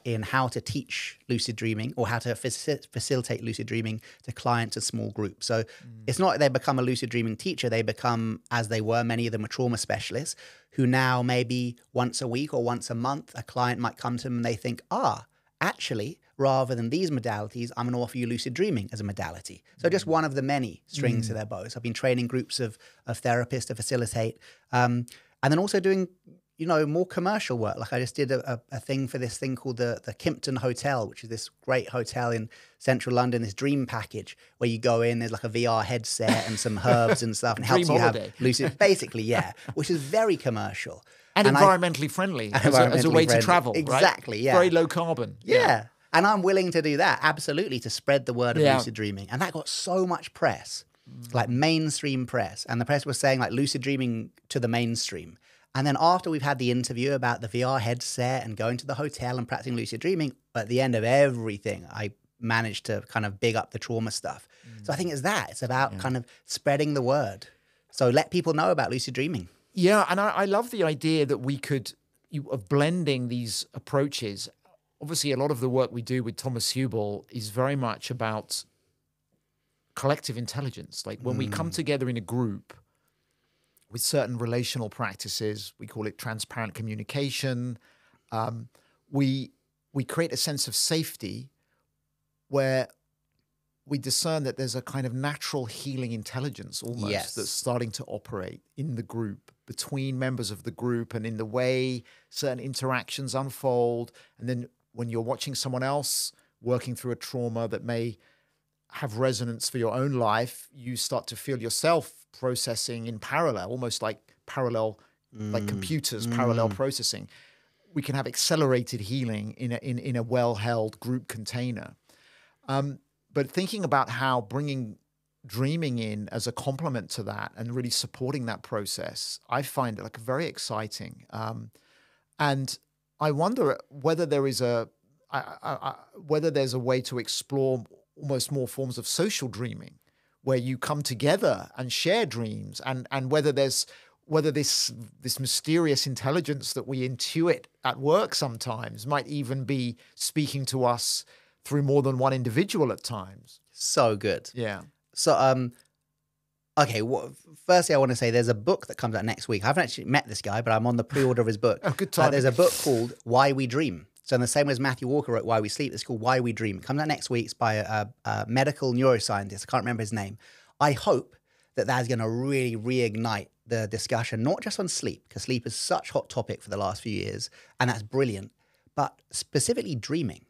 in how to teach lucid dreaming or how to facilitate lucid dreaming to clients and small groups. So it's not like they become a lucid dreaming teacher. They become, as they were, many of them were trauma specialists who now maybe once a week or once a month, a client might come to them and they think, actually, rather than these modalities, I'm going to offer you lucid dreaming as a modality. So just one of the many strings to their bows. I've been training groups of therapists to facilitate, and then also doing, you know, more commercial work. Like I just did a thing for this thing called the Kimpton Hotel, which is this great hotel in central London, this dream package where you go in, there's like a VR headset and some herbs and stuff, and helps you have lucid, basically, which is very commercial. And environmentally friendly as a way to travel, exactly, right? Very low carbon. Yeah. And I'm willing to do that, absolutely, to spread the word of lucid dreaming. And that got so much press, like mainstream press. And the press was saying like lucid dreaming to the mainstream. And then after we've had the interview about the VR headset and going to the hotel and practicing lucid dreaming, at the end of everything, I managed to kind of big up the trauma stuff. So I think it's about kind of spreading the word. So let people know about lucid dreaming. Yeah, and I love the idea that we could, of blending these approaches. Obviously, a lot of the work we do with Thomas Hubel is very much about collective intelligence. Like when we come together in a group with certain relational practices, we call it transparent communication, we create a sense of safety where we discern that there's a kind of natural healing intelligence almost that's starting to operate in the group, between members of the group, and in the way certain interactions unfold. And then when you're watching someone else working through a trauma that may have resonance for your own life, you start to feel yourself processing in parallel, almost like parallel, like computers, parallel processing. We can have accelerated healing in a well-held group container. But thinking about how bringing dreaming in as a complement to that and really supporting that process, I find it like very exciting. And I wonder whether there is whether there's a way to explore almost more forms of social dreaming, where you come together and share dreams, and whether this mysterious intelligence that we intuit at work sometimes might even be speaking to us through more than one individual at times. So good. Yeah. So, okay, firstly, I want to say there's a book that comes out next week. I haven't actually met this guy, but I'm on the pre-order of his book. Oh, good timing. There's a book called Why We Dream. So in the same way as Matthew Walker wrote Why We Sleep, it's called Why We Dream. It comes out next week. It's by a medical neuroscientist. I can't remember his name. I hope that is going to really reignite the discussion, not just on sleep, because sleep is such a hot topic for the last few years, and that's brilliant, but specifically dreaming.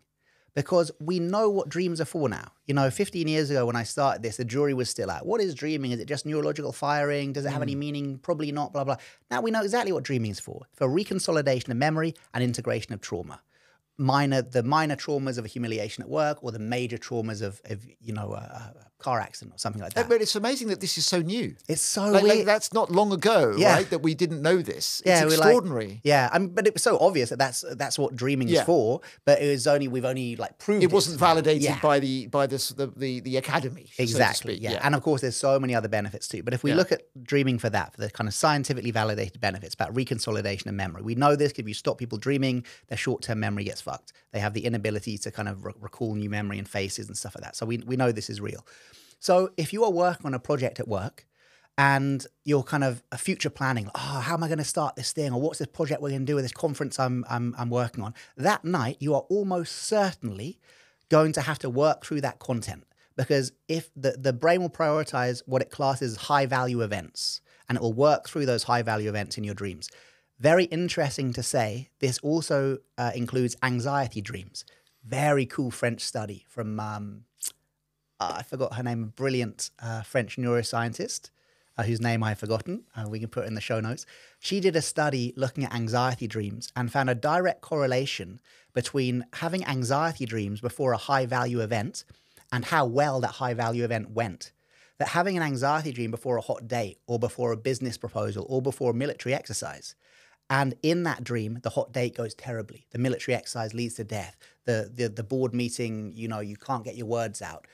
Because we know what dreams are for now. 15 years ago when I started this, the jury was still out. What is dreaming? Is it just neurological firing? Does it have any meaning? Probably not, blah, blah. Now we know exactly what dreaming is for reconsolidation of memory and integration of trauma. The minor traumas of a humiliation at work, or the major traumas of a car accident or something like that. But it's amazing that this is so new. It's so weird. Like that's not long ago, right? That we didn't know this. It's extraordinary. But it was so obvious that that's what dreaming is for. But we've only proved it wasn't validated by the academy. Exactly. So to speak. And of course, there's so many other benefits too. But if we look at dreaming for the kind of scientifically validated benefits about reconsolidation of memory, we know this. If you stop people dreaming, their short-term memory gets fucked. They have the inability to kind of recall new memory and faces and stuff like that. So we know this is real. So if you are working on a project at work and you're kind of a future planning, how am I going to start this thing? Or what's this project we're going to do with this conference I'm working on? That night, you are almost certainly going to have to work through that content, because if the brain will prioritize what it classes as high value events, and it will work through those high value events in your dreams. Very interesting to say, this also includes anxiety dreams. Very cool French study from, I forgot her name, a brilliant French neuroscientist whose name I've forgotten. We can put it in the show notes. She did a study looking at anxiety dreams and found a direct correlation between having anxiety dreams before a high-value event and how well that high-value event went. That having an anxiety dream before a hot date, or before a business proposal, or before a military exercise, and in that dream, the hot date goes terribly. The military exercise leads to death. The board meeting, you can't get your words out.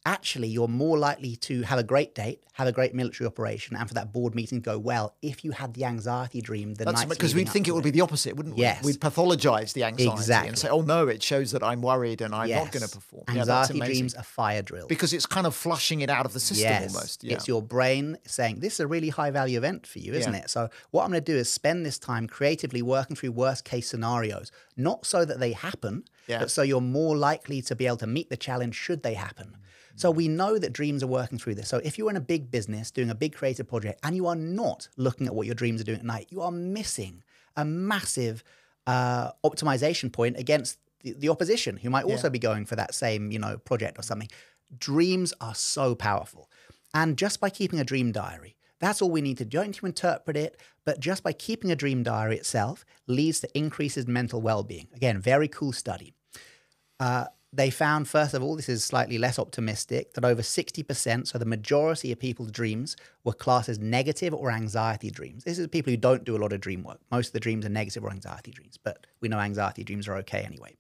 Actually, you're more likely to have a great date, have a great military operation, and for that board meeting to go well if you had the anxiety dream the night. Because we'd think it would be the opposite, wouldn't we? Yes. We'd pathologize the anxiety and say, oh no, it shows that I'm worried and I'm not going to perform. Anxiety dreams are fire drills. Because it's kind of flushing it out of the system almost. Yeah. It's your brain saying, this is a really high value event for you, isn't it? So what I'm going to do is spend this time creatively working through worst case scenarios, not so that they happen, but so you're more likely to be able to meet the challenge should they happen. So we know that dreams are working through this. So if you're in a big business doing a big creative project and you are not looking at what your dreams are doing at night, you are missing a massive optimization point against the opposition, who might also be going for that same, project or something. Dreams are so powerful. And just by keeping a dream diary, that's all we need to do. You don't need to interpret it, but just by keeping a dream diary itself leads to increases in mental well-being. Again, very cool study. They found, first of all, this is slightly less optimistic, that over 60%, so the majority of people's dreams, were classed as negative or anxiety dreams. This is people who don't do a lot of dream work. Most of the dreams are negative or anxiety dreams, but we know anxiety dreams are okay anyway.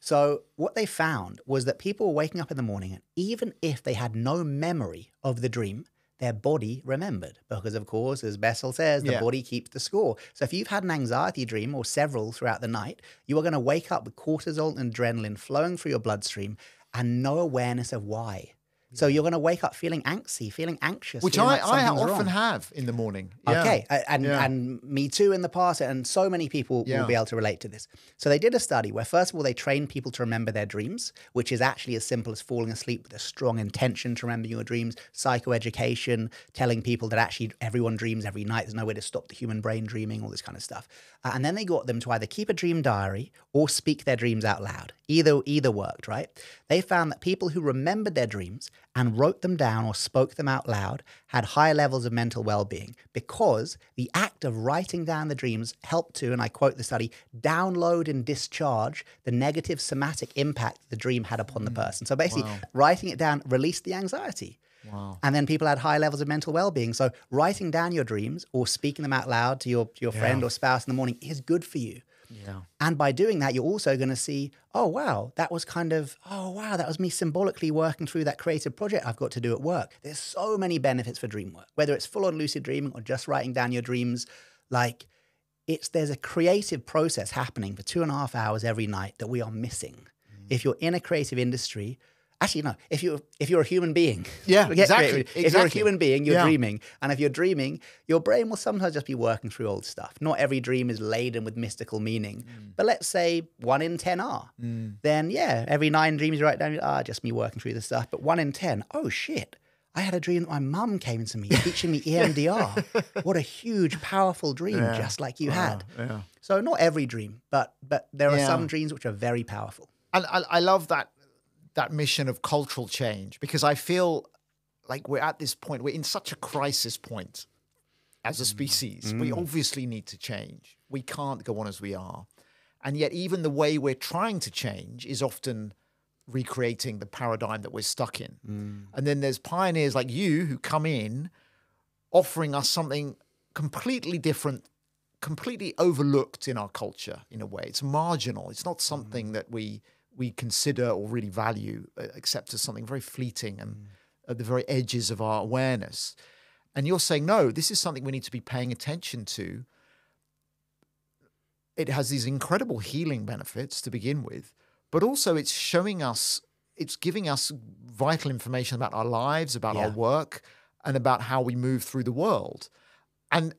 So what they found was that people were waking up in the morning, and even if they had no memory of the dream, their body remembered, because of course, as Bessel says, the body keeps the score. So if you've had an anxiety dream or several throughout the night, you are going to wake up with cortisol and adrenaline flowing through your bloodstream and no awareness of why. So you're going to wake up feeling angsty, feeling anxious. Which feeling I often wrong. have in the morning. Okay. And me too in the past. And so many people will be able to relate to this. So they did a study where, first of all, they trained people to remember their dreams, which is actually as simple as falling asleep with a strong intention to remember your dreams, psychoeducation, telling people that actually everyone dreams every night. There's no way to stop the human brain dreaming, all this kind of stuff. And then they got them to either keep a dream diary or speak their dreams out loud. Either worked, right? They found that people who remembered their dreams and wrote them down or spoke them out loud had higher levels of mental well-being, because the act of writing down the dreams helped to, and I quote the study, download and discharge the negative somatic impact the dream had upon the person. So basically, writing it down released the anxiety. Wow. And then people had high levels of mental well-being. So writing down your dreams or speaking them out loud to your friend or spouse in the morning is good for you. Yeah. And by doing that, you're also going to see, that was me symbolically working through that creative project I've got to do at work. There's so many benefits for dream work, whether it's full-on lucid dreaming or just writing down your dreams. There's a creative process happening for 2.5 hours every night that we are missing. If you're in a creative industry, actually, no. If you're a human being, exactly. If you're a human being, you're dreaming, and if you're dreaming, your brain will sometimes just be working through old stuff. Not every dream is laden with mystical meaning, but let's say 1 in 10 are. Then every 9 dreams you write down, just me working through the stuff. But 1 in 10, oh shit! I had a dream that my mum came into me teaching me EMDR. What a huge, powerful dream, just like you had. Yeah. So not every dream, but there are some dreams which are very powerful. And I love that mission of cultural change, because I feel like we're at this point, we're in such a crisis point as a species. We obviously need to change. We can't go on as we are. And yet even the way we're trying to change is often recreating the paradigm that we're stuck in. And then there's pioneers like you who come in offering us something completely different, completely overlooked in our culture in a way. It's marginal. It's not something that we consider or really value, except as something very fleeting and at the very edges of our awareness. And you're saying, no, this is something we need to be paying attention to. It has these incredible healing benefits to begin with, but also it's showing us, it's giving us vital information about our lives, about our work, and about how we move through the world. And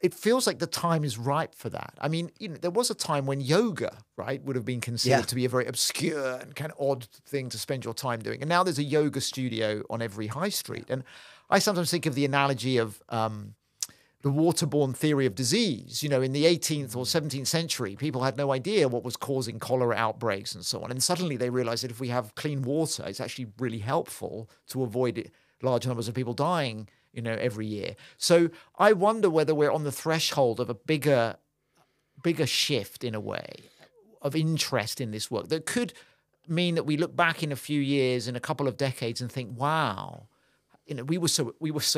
it feels like the time is ripe for that. I mean, there was a time when yoga, right, would have been considered to be a very obscure and kind of odd thing to spend your time doing. And now there's a yoga studio on every high street. And I sometimes think of the analogy of the waterborne theory of disease. In the 18th or 17th century, people had no idea what was causing cholera outbreaks and so on. And suddenly they realized that if we have clean water, it's actually really helpful to avoid large numbers of people dying every year. So I wonder whether we're on the threshold of a bigger shift in a way of interest in this work that could mean that we look back in a few years, in a couple of decades, and think, wow, we were so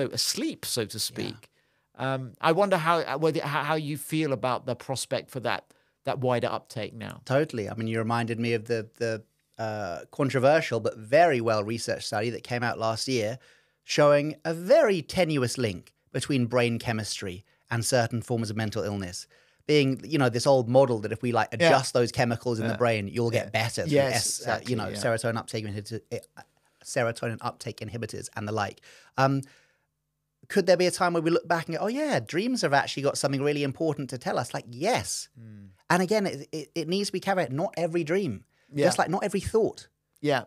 asleep, so to speak. I wonder how you feel about the prospect for that wider uptake now. Totally. I mean, you reminded me of the controversial but very well researched study that came out last year, showing a very tenuous link between brain chemistry and certain forms of mental illness. Being, this old model that if we adjust those chemicals in the brain, you'll get better. Exactly, serotonin uptake inhibitors and the like. Could there be a time where we look back and go, dreams have actually got something really important to tell us? Yes. And again, it needs to be carried. Not every dream, just like not every thought. Yeah.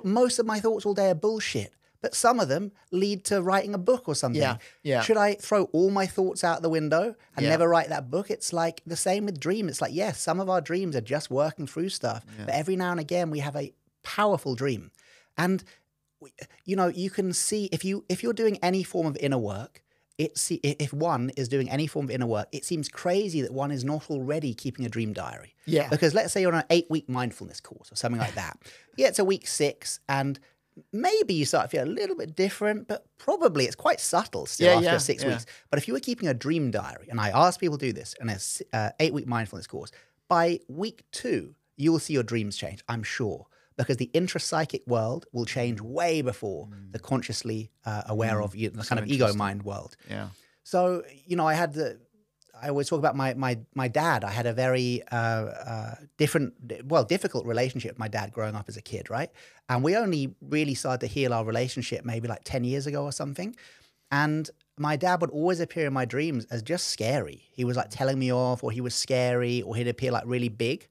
Most of my thoughts all day are bullshit. But some of them lead to writing a book or something. Yeah. Should I throw all my thoughts out the window and never write that book? It's like the same with dreams. It's like, yes, some of our dreams are just working through stuff. But every now and again, we have a powerful dream. And, you can see if you're doing any form of inner work, if one is doing any form of inner work, it seems crazy that one is not already keeping a dream diary. Yeah. Because let's say you're on an 8-week mindfulness course or something like that. It's a week 6 and maybe you start to feel a little bit different, but probably it's quite subtle still after 6 weeks. But if you were keeping a dream diary, and I ask people to do this in a 8-week mindfulness course, by week 2, you will see your dreams change, I'm sure, because the intrapsychic world will change way before the consciously aware of the kind of ego mind world. Yeah. So, I had I always talk about my dad. I had a very difficult relationship with my dad growing up as a kid, right? And we only really started to heal our relationship maybe like 10 years ago or something. And my dad would always appear in my dreams as just scary. He was like telling me off, or he was scary, or he'd appear like really big.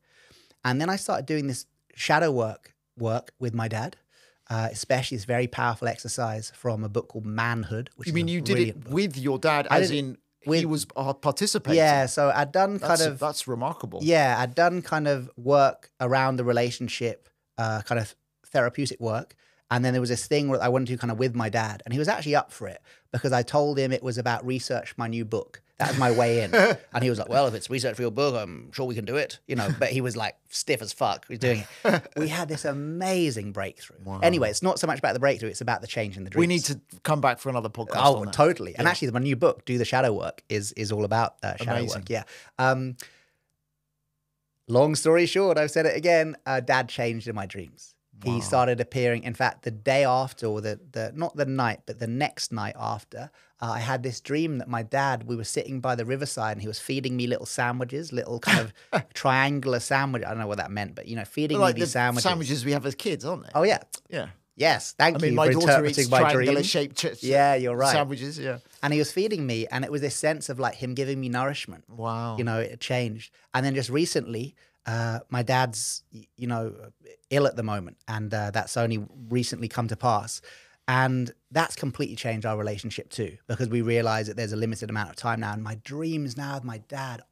And then I started doing this shadow work with my dad, especially this very powerful exercise from a book called Manhood. Which you mean you did it with your dad, as in he was participating? Yeah, so I'd done that's remarkable. Yeah, I'd done kind of work around the relationship, kind of therapeutic work. And then there was this thing where I wanted to kind of with my dad, and he was actually up for it because I told him it was about research for my new book. That was my way in. And he was like, well, if it's research for your book, I'm sure we can do it. You know, but he was like stiff as fuck. He was doing it. We had this amazing breakthrough. Wow. Anyway, it's not so much about the breakthrough. It's about the change in the dreams. We need to come back for another podcast. Oh, on that. Totally. Yeah. And actually, my new book, Do the Shadow Work, is all about shadow work. Yeah. Long story short, I've said it again, Dad changed in my dreams. Wow. He started appearing, in fact, the day after, or not the night, but the next night after, I had this dream that my dad, we were sitting by the riverside and he was feeding me little sandwiches, little kind of triangular sandwich. I don't know what that meant, but, you know, feeding me these sandwiches. Sandwiches we have as kids, aren't they? Oh, yeah. Yeah. Yes, thank you my for daughter interpreting eats my triangular dream. shaped Yeah, you're right. Sandwiches, yeah. And he was feeding me, and it was this sense of like him giving me nourishment. Wow. You know, it changed. And then just recently, my dad's, you know, ill at the moment, and that's only recently come to pass. And that's completely changed our relationship too, because we realize that there's a limited amount of time now. And my dreams now with my dad,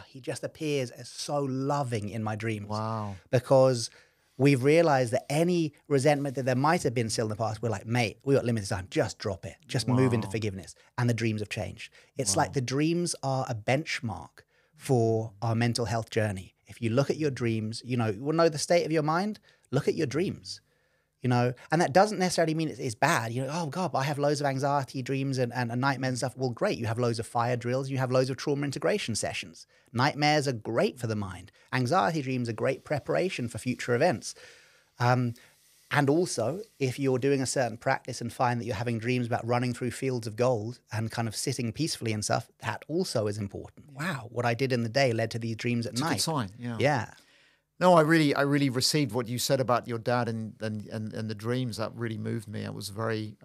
he just appears as so loving in my dreams. Wow. Because we've realized that any resentment that there might have been still in the past, we're like, mate, we got limited time. Just drop it. Just move into forgiveness. And the dreams have changed. It's like the dreams are a benchmark for our mental health journey. If you look at your dreams, you know, you want to know the state of your mind, look at your dreams. You know, and that doesn't necessarily mean it's bad. You know, oh God, but I have loads of anxiety dreams and nightmares and stuff. Well, great. You have loads of fire drills. You have loads of trauma integration sessions. Nightmares are great for the mind. Anxiety dreams are great preparation for future events. And also, if you're doing a certain practice and find that you're having dreams about running through fields of gold and kind of sitting peacefully and stuff, that also is important. Wow, what I did in the day led to these dreams at night. It's a good sign, yeah. Yeah. No, I really received what you said about your dad and the dreams. That really moved me. I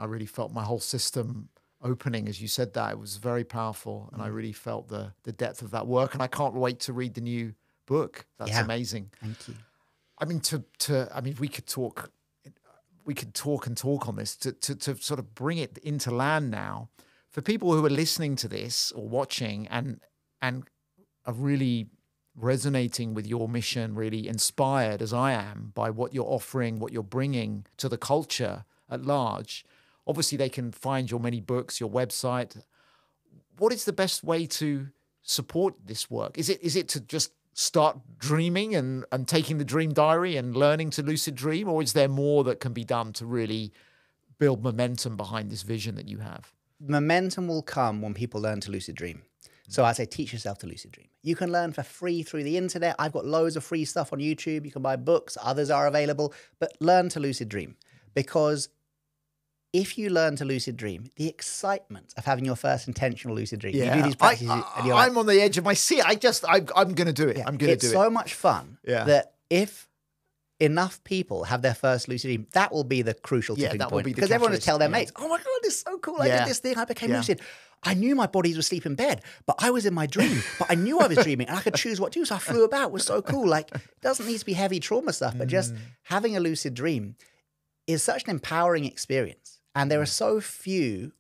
really felt my whole system opening as you said that. It was very powerful, and I really felt the depth of that work. And I can't wait to read the new book. That's amazing. Thank you. I mean, we could talk and talk on this to sort of bring it into land now for people who are listening to this or watching and are really resonating with your mission, really inspired as I am by what you're offering, what you're bringing to the culture at large. Obviously, they can find your many books, your website. What is the best way to support this work? Is it to just start dreaming and taking the dream diary and learning to lucid dream, or is there more that can be done to really build momentum behind this vision that you have? Momentum will come when people learn to lucid dream. So I say, teach yourself to lucid dream. You can learn for free through the internet. I've got loads of free stuff on YouTube. You can buy books. Others are available. But learn to lucid dream. Because if you learn to lucid dream, the excitement of having your first intentional lucid dream. You do these practices and you're like, I'm on the edge of my seat. I'm going to do it. I'm going to do it. It's so much fun that if enough people have their first lucid dream, that will be the crucial tipping point. Because everyone will tell their mates, oh my God, this is so cool. I did this thing. I became lucid. I knew my body was asleep in bed, but I was in my dream. But I knew I was dreaming and I could choose what to do. So I flew about. It was so cool. Like, it doesn't need to be heavy trauma stuff, but just having a lucid dream is such an empowering experience. And there are so few,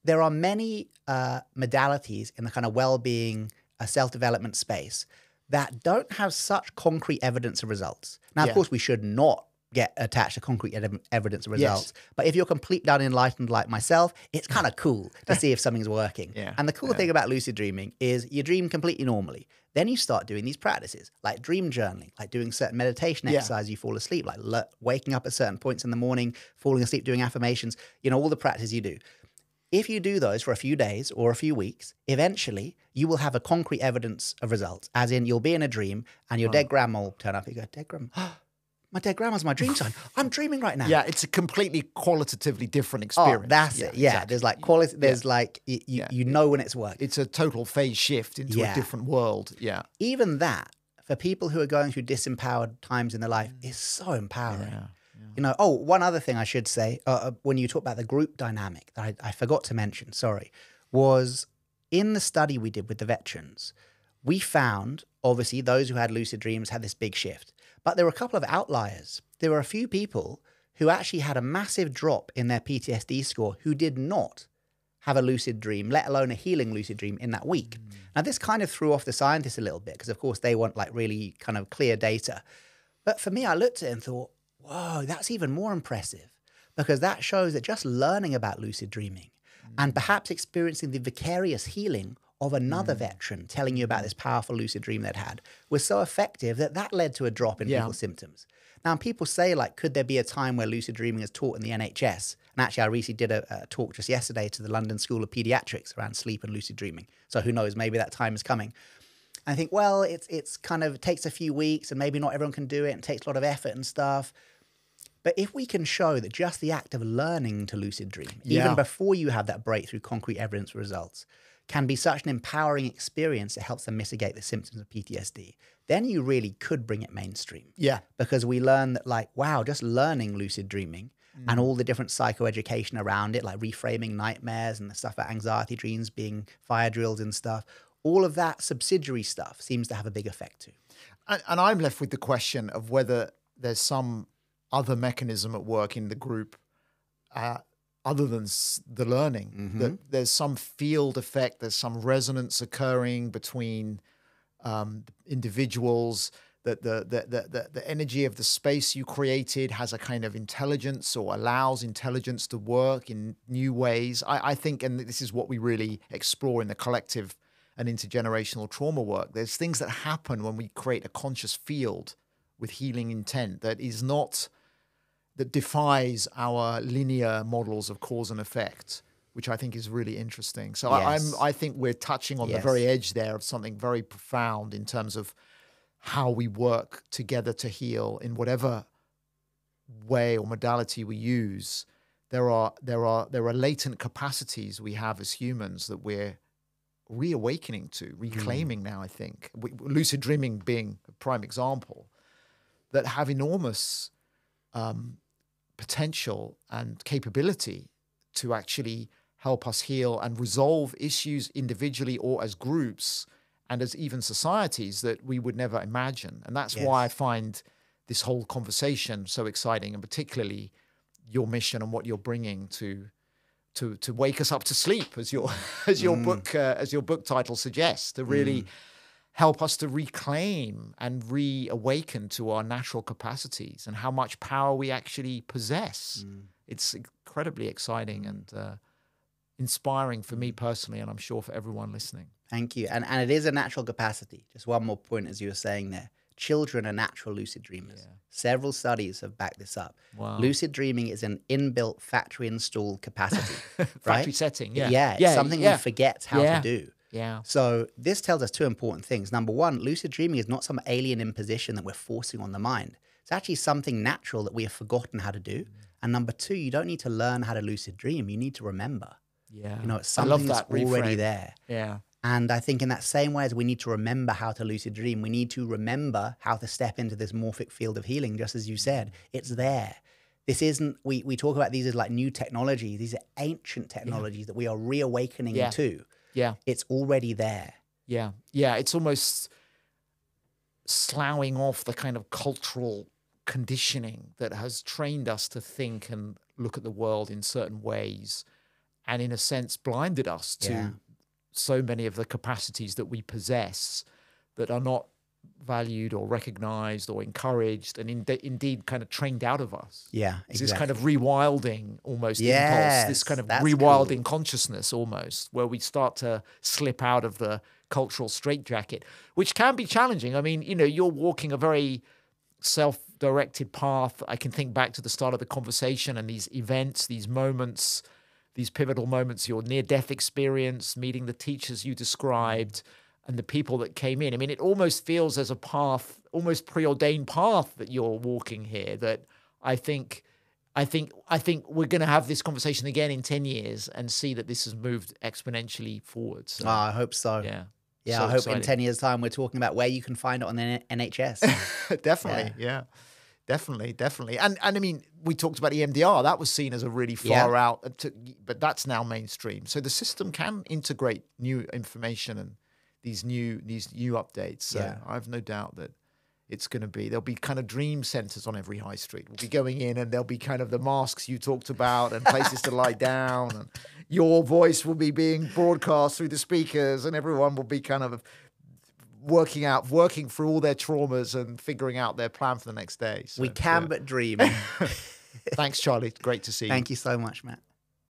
there are many modalities in the kind of well-being, self-development space that don't have such concrete evidence of results. Now, of course, we should not get attached to concrete evidence of results. But if you're completely unenlightened like myself, it's kind of cool to see if something's working. And the cool thing about lucid dreaming is you dream completely normally. Then you start doing these practices like dream journaling, like doing certain meditation exercises, you fall asleep, like waking up at certain points in the morning, falling asleep, doing affirmations, you know, all the practices you do. If you do those for a few days or a few weeks, eventually you will have a concrete evidence of results, as in you'll be in a dream and your dead grandma will turn up and you go, dead grandma, my dead grandma's my dream sign. I'm dreaming right now. Yeah, it's a completely qualitatively different experience. Oh, that's it. Yeah, exactly. There's like quality. There's like you know when it's working. It's a total phase shift into a different world. Yeah. Even that, for people who are going through disempowered times in their life, is so empowering. Yeah. You know, one other thing I should say, when you talk about the group dynamic that I forgot to mention, sorry, was in the study we did with the veterans, we found, obviously, those who had lucid dreams had this big shift. But there were a couple of outliers. There were a few people who actually had a massive drop in their PTSD score who did not have a lucid dream, let alone a healing lucid dream in that week. Now, this kind of threw off the scientists a little bit because, of course, they want like really kind of clear data. But for me, I looked at it and thought, whoa, that's even more impressive because that shows that just learning about lucid dreaming and perhaps experiencing the vicarious healing of another veteran telling you about this powerful lucid dream they'd had was so effective that that led to a drop in people's symptoms. Now, people say, like, could there be a time where lucid dreaming is taught in the NHS? And actually, I recently did a talk just yesterday to the London School of Pediatrics around sleep and lucid dreaming. So who knows, maybe that time is coming. I think, well, it's kind of, it takes a few weeks and maybe not everyone can do it and it takes a lot of effort and stuff. But if we can show that just the act of learning to lucid dream, even before you have that breakthrough concrete evidence results, can be such an empowering experience that helps them mitigate the symptoms of PTSD, then you really could bring it mainstream. Yeah. Because we learn that, like, wow, just learning lucid dreaming and all the different psychoeducation around it, like reframing nightmares and the stuff about anxiety dreams being fire drills and stuff, all of that subsidiary stuff seems to have a big effect too. And I'm left with the question of whether there's some other mechanism at work in the group other than the learning, that there's some field effect, there's some resonance occurring between individuals, that the energy of the space you created has a kind of intelligence or allows intelligence to work in new ways. I think, and this is what we really explore in the collective and intergenerational trauma work, there's things that happen when we create a conscious field with healing intent that is not, that defies our linear models of cause and effect, which I think is really interesting. So I think we're touching on the very edge there of something very profound in terms of how we work together to heal in whatever way or modality we use. There are latent capacities we have as humans that we're reawakening to, reclaiming now, I think. Lucid dreaming being a prime example, that have enormous potential and capability to actually help us heal and resolve issues individually or as groups and as even societies that we would never imagine. And that's why I find this whole conversation so exciting, and particularly your mission and what you're bringing to wake us up to sleep, as your book title suggests, to really help us to reclaim and reawaken to our natural capacities and how much power we actually possess. It's incredibly exciting and inspiring for me personally, and I'm sure for everyone listening. Thank you. And it is a natural capacity. Just one more point, as you were saying there. Children are natural lucid dreamers. Yeah. Several studies have backed this up. Wow. Lucid dreaming is an inbuilt factory installed capacity. Factory setting, yeah. Yeah, it's something we forget how to do. Yeah. So this tells us two important things. Number one, lucid dreaming is not some alien imposition that we're forcing on the mind. It's actually something natural that we have forgotten how to do. And number two, you don't need to learn how to lucid dream. You need to remember. Yeah. You know, it's something that's already there. Yeah. And I think in that same way as we need to remember how to lucid dream, we need to remember how to step into this morphic field of healing, just as you said. It's there. This isn't, we talk about these as like new technologies. These are ancient technologies that we are reawakening to. Yeah. It's already there. Yeah. Yeah. It's almost sloughing off the kind of cultural conditioning that has trained us to think and look at the world in certain ways, and in a sense blinded us to so many of the capacities that we possess that are not valued or recognized or encouraged, and indeed kind of trained out of us. Yeah, exactly. It's this kind of rewilding almost impulse, this kind of rewilding consciousness almost, where we start to slip out of the cultural straitjacket, which can be challenging. I mean, you know, you're walking a very self-directed path. I can think back to the start of the conversation and these events, these moments, these pivotal moments, your near-death experience, meeting the teachers you described, and the people that came in. I mean, it almost feels as a path, almost preordained path that you're walking here, that I think we're going to have this conversation again in 10 years and see that this has moved exponentially forward. So, I hope so. Yeah. Yeah, So I hope exciting. in 10 years' time we're talking about where you can find it on the NHS. Definitely, yeah. Definitely. And I mean, we talked about EMDR. That was seen as a really far out, but that's now mainstream. So the system can integrate new information and these new updates. So I have no doubt that it's going to be, there'll be kind of dream centers on every high street. We'll be going in and there'll be kind of the masks you talked about and places to lie down, and your voice will be being broadcast through the speakers, and everyone will be kind of working through all their traumas and figuring out their plan for the next day. So, we can but dream. Thanks, Charlie. Great to see you. Thank you so much, Matt.